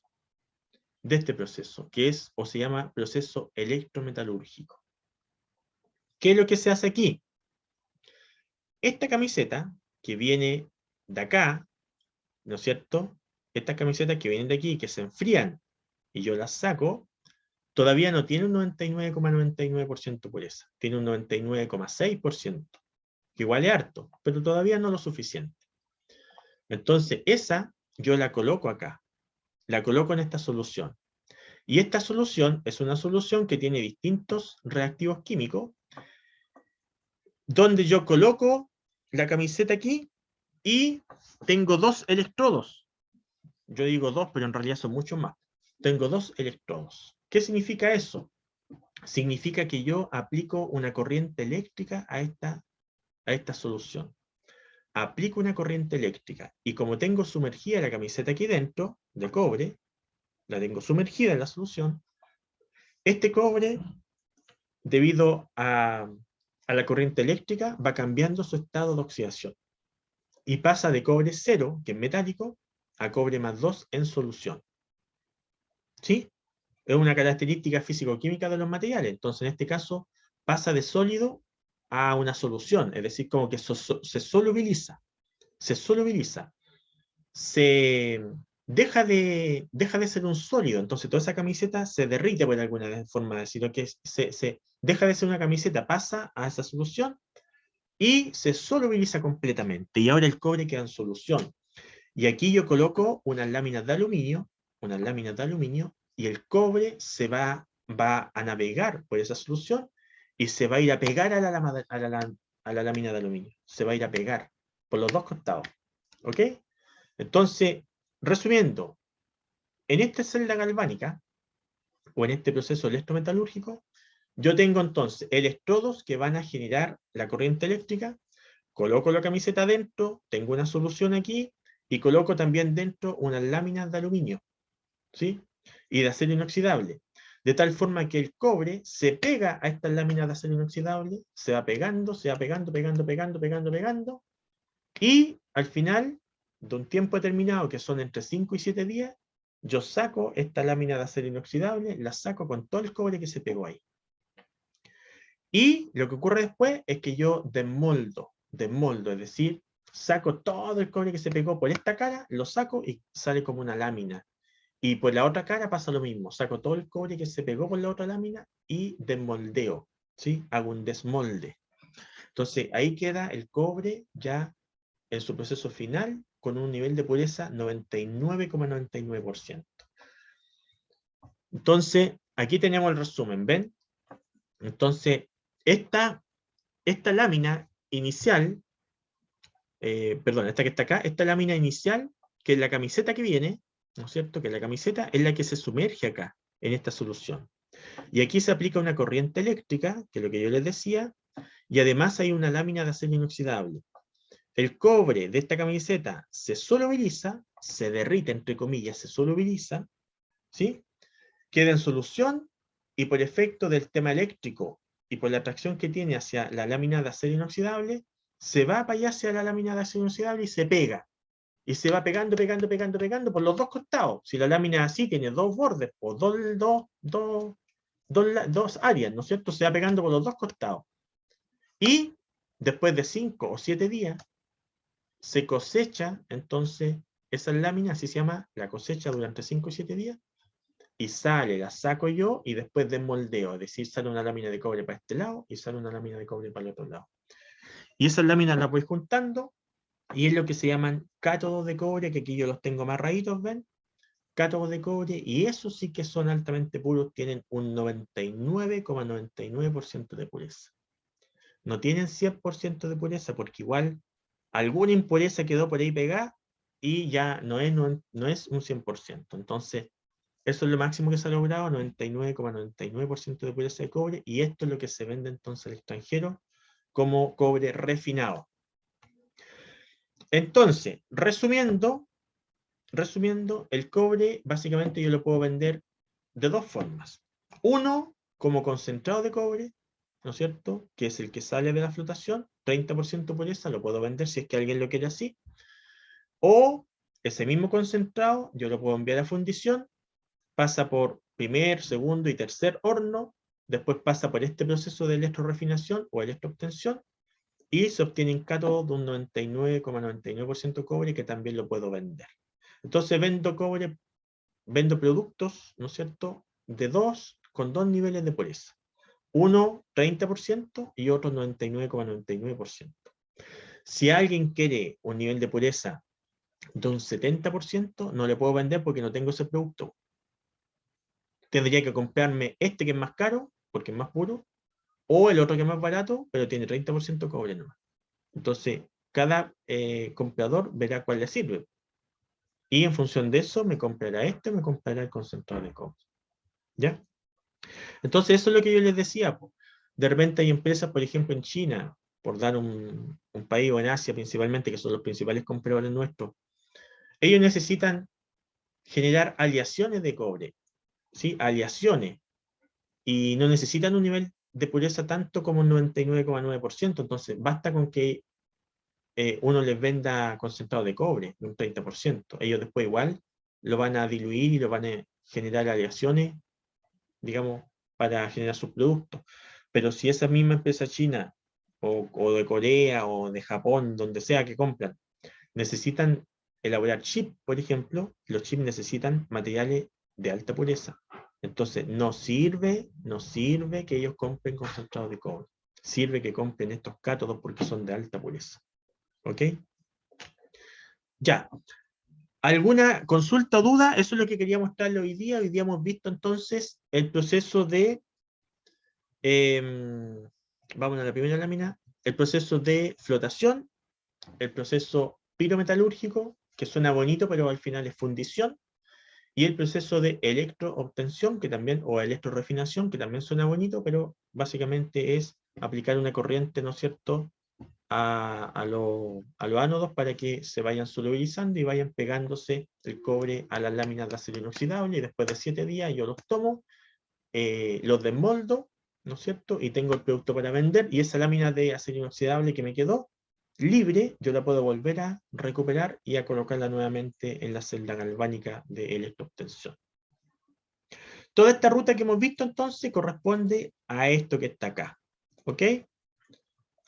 De este proceso, que es, o se llama proceso electrometalúrgico. ¿Qué es lo que se hace aquí? Esta camiseta que viene de acá, ¿no es cierto? Estas camisetas que vienen de aquí, que se enfrían, y yo las saco, todavía no tiene un 99,99% pureza, tiene un 99,6%, que igual es harto, pero todavía no lo suficiente. Entonces, esa yo la coloco acá, la coloco en esta solución. Y esta solución es una solución que tiene distintos reactivos químicos, donde yo coloco la camiseta aquí y tengo dos electrodos. Yo digo dos, pero en realidad son muchos más. Tengo dos electrodos. ¿Qué significa eso? Significa que yo aplico una corriente eléctrica a esta solución. Aplico una corriente eléctrica y como tengo sumergida la camiseta aquí dentro, de cobre, la tengo sumergida en la solución, este cobre, debido a la corriente eléctrica, va cambiando su estado de oxidación y pasa de cobre 0, que es metálico, a cobre más 2 en solución. ¿Sí? Es una característica físico-química de los materiales. Entonces, en este caso, pasa de sólido a una solución, es decir, como que se solubiliza. Se solubiliza. Se deja de ser un sólido. Entonces, toda esa camiseta se derrite, por alguna forma de decirlo, que se deja de ser una camiseta, pasa a esa solución y se solubiliza completamente. Y ahora el cobre queda en solución. Y aquí yo coloco unas láminas de aluminio, y el cobre se va a navegar por esa solución y se va a ir a pegar a la lámina de aluminio. Se va a ir a pegar por los dos costados. ¿Ok? Entonces, resumiendo, en esta celda galvánica, o en este proceso electrometalúrgico, yo tengo entonces electrodos que van a generar la corriente eléctrica, coloco la camiseta dentro, tengo una solución aquí, y coloco también dentro unas láminas de aluminio, ¿sí? Y de acero inoxidable. De tal forma que el cobre se pega a estas láminas de acero inoxidable, se va pegando, pegando, y al final de un tiempo determinado, que son entre 5 y 7 días, yo saco esta lámina de acero inoxidable, la saco con todo el cobre que se pegó ahí. Y lo que ocurre después es que yo desmoldo, es decir, saco todo el cobre que se pegó por esta cara, lo saco y sale como una lámina. Y por la otra cara pasa lo mismo, saco todo el cobre que se pegó por la otra lámina y desmoldeo, ¿sí? Hago un desmolde. Entonces, ahí queda el cobre ya en su proceso final con un nivel de pureza 99,99%. Entonces, aquí tenemos el resumen, ¿ven? Entonces, esta lámina inicial, perdón, esta que está acá, esta lámina inicial, que es la camiseta que viene, ¿no es cierto? Que la camiseta es la que se sumerge acá, en esta solución. Y aquí se aplica una corriente eléctrica, que es lo que yo les decía, y además hay una lámina de acero inoxidable. El cobre de esta camiseta se solubiliza, se derrite, entre comillas, se solubiliza, ¿sí? Queda en solución, y por efecto del tema eléctrico y por la atracción que tiene hacia la lámina de acero inoxidable, se va para allá hacia la lámina de acero inoxidable y se pega. Y se va pegando, pegando, pegando, pegando por los dos costados. Si la lámina así tiene dos bordes, o dos áreas, ¿no es cierto? Se va pegando por los dos costados. Y después de 5 o 7 días, se cosecha entonces esas láminas, así se llama la cosecha durante 5 o 7 días, y sale, la saco yo y después desmoldeo, es decir, sale una lámina de cobre para este lado y sale una lámina de cobre para el otro lado. Y esas láminas las voy juntando y es lo que se llaman cátodos de cobre, que aquí yo los tengo amarraditos, ¿ven? Cátodos de cobre, y esos sí que son altamente puros, tienen un 99,99% de pureza. No tienen 100% de pureza porque igual alguna impureza quedó por ahí pegada y ya no es un 100%. Entonces, eso es lo máximo que se ha logrado, 99,99% de pureza de cobre, y esto es lo que se vende entonces al extranjero como cobre refinado. Entonces, resumiendo, el cobre básicamente yo lo puedo vender de dos formas. Uno, como concentrado de cobre, ¿no es cierto? Que es el que sale de la flotación, 30% pureza, lo puedo vender si es que alguien lo quiere así. O ese mismo concentrado yo lo puedo enviar a fundición, pasa por primer, segundo y tercer horno, después pasa por este proceso de electrorefinación o electroobtención, y se obtienen cátodos de un 99,99% cobre, que también lo puedo vender. Entonces vendo cobre, vendo productos, ¿no es cierto?, con dos niveles de pureza. Uno 30% y otro 99,99%. Si alguien quiere un nivel de pureza de un 70%, no le puedo vender porque no tengo ese producto. Tendría que comprarme este que es más caro, porque es más puro, o el otro que es más barato, pero tiene 30% cobre nomás. Entonces, cada comprador verá cuál le sirve. Y en función de eso, me comprará este o me comprará el concentrado de cobre. ¿Ya? Entonces, eso es lo que yo les decía. De repente hay empresas, por ejemplo, en China, por dar un país, o en Asia principalmente, que son los principales compradores nuestros. Ellos necesitan generar aleaciones de cobre, ¿sí? Aleaciones. Y no necesitan un nivel de pureza tanto como un 99,9%. Entonces, basta con que uno les venda concentrado de cobre, de un 30%. Ellos después igual lo van a diluir y lo van a generar aleaciones, digamos, para generar sus productos. Pero si esa misma empresa china, o de Corea, o de Japón, donde sea que compran, necesitan elaborar chips, por ejemplo, los chips necesitan materiales de alta pureza. Entonces, no sirve que ellos compren concentrado de cobre. Sirve que compren estos cátodos porque son de alta pureza. ¿Ok? Ya. ¿Alguna consulta o duda? Eso es lo que quería mostrarle hoy día. Hoy día hemos visto entonces el proceso de... vamos a la primera lámina. El proceso de flotación, el proceso pirometalúrgico, que suena bonito, pero al final es fundición, y el proceso de electroobtención, que también, o electrorefinación, que también suena bonito, pero básicamente es aplicar una corriente, ¿no es cierto?, a los ánodos para que se vayan solubilizando y vayan pegándose el cobre a las láminas de acero inoxidable, y después de 7 días yo los tomo, los desmoldo, ¿no es cierto?, y tengo el producto para vender, y esa lámina de acero inoxidable que me quedó libre, yo la puedo volver a recuperar y a colocarla nuevamente en la celda galvánica de electroobtención. Toda esta ruta que hemos visto entonces corresponde a esto que está acá. ¿Ok?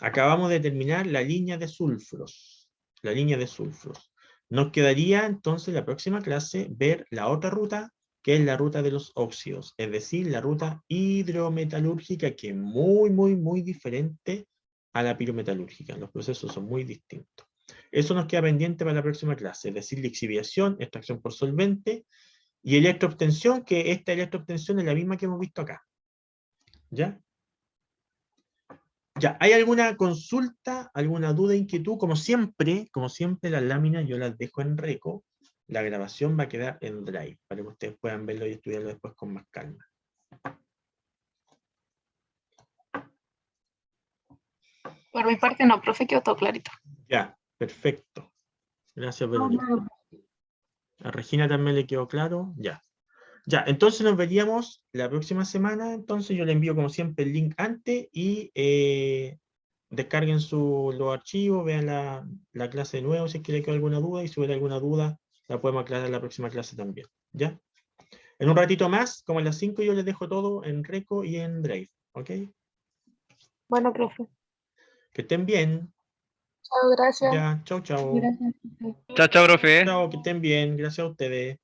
Acabamos de terminar la línea de sulfuros. La línea de sulfuros. Nos quedaría entonces la próxima clase ver la otra ruta, que es la ruta de los óxidos, es decir, la ruta hidrometalúrgica, que es muy, muy, muy diferente a la pirometalúrgica. Los procesos son muy distintos. Eso nos queda pendiente para la próxima clase, es decir, lixiviación, extracción por solvente y electroobtención, que esta electroobtención es la misma que hemos visto acá. ¿Ya? Ya, ¿hay alguna consulta, alguna duda, inquietud? Como siempre, las láminas yo las dejo en Reco. La grabación va a quedar en Drive, para que ustedes puedan verlo y estudiarlo después con más calma. Por mi parte no, profe, quedó todo clarito. Ya, perfecto. Gracias, Verónica. A Regina también le quedó claro. Ya. Ya, entonces nos veríamos la próxima semana. Entonces yo le envío como siempre el link antes y descarguen los archivos, vean la clase de nuevo si es que le quedó alguna duda y si hubiera alguna duda la podemos aclarar en la próxima clase también. ¿Ya? En un ratito más, como a las 5 yo les dejo todo en Reco y en Drive. ¿Ok? Bueno, profe. Que estén bien. Chao, gracias. Ya, chau, chau. Gracias. Chao, chao, profe. Chao, que estén bien. Gracias a ustedes.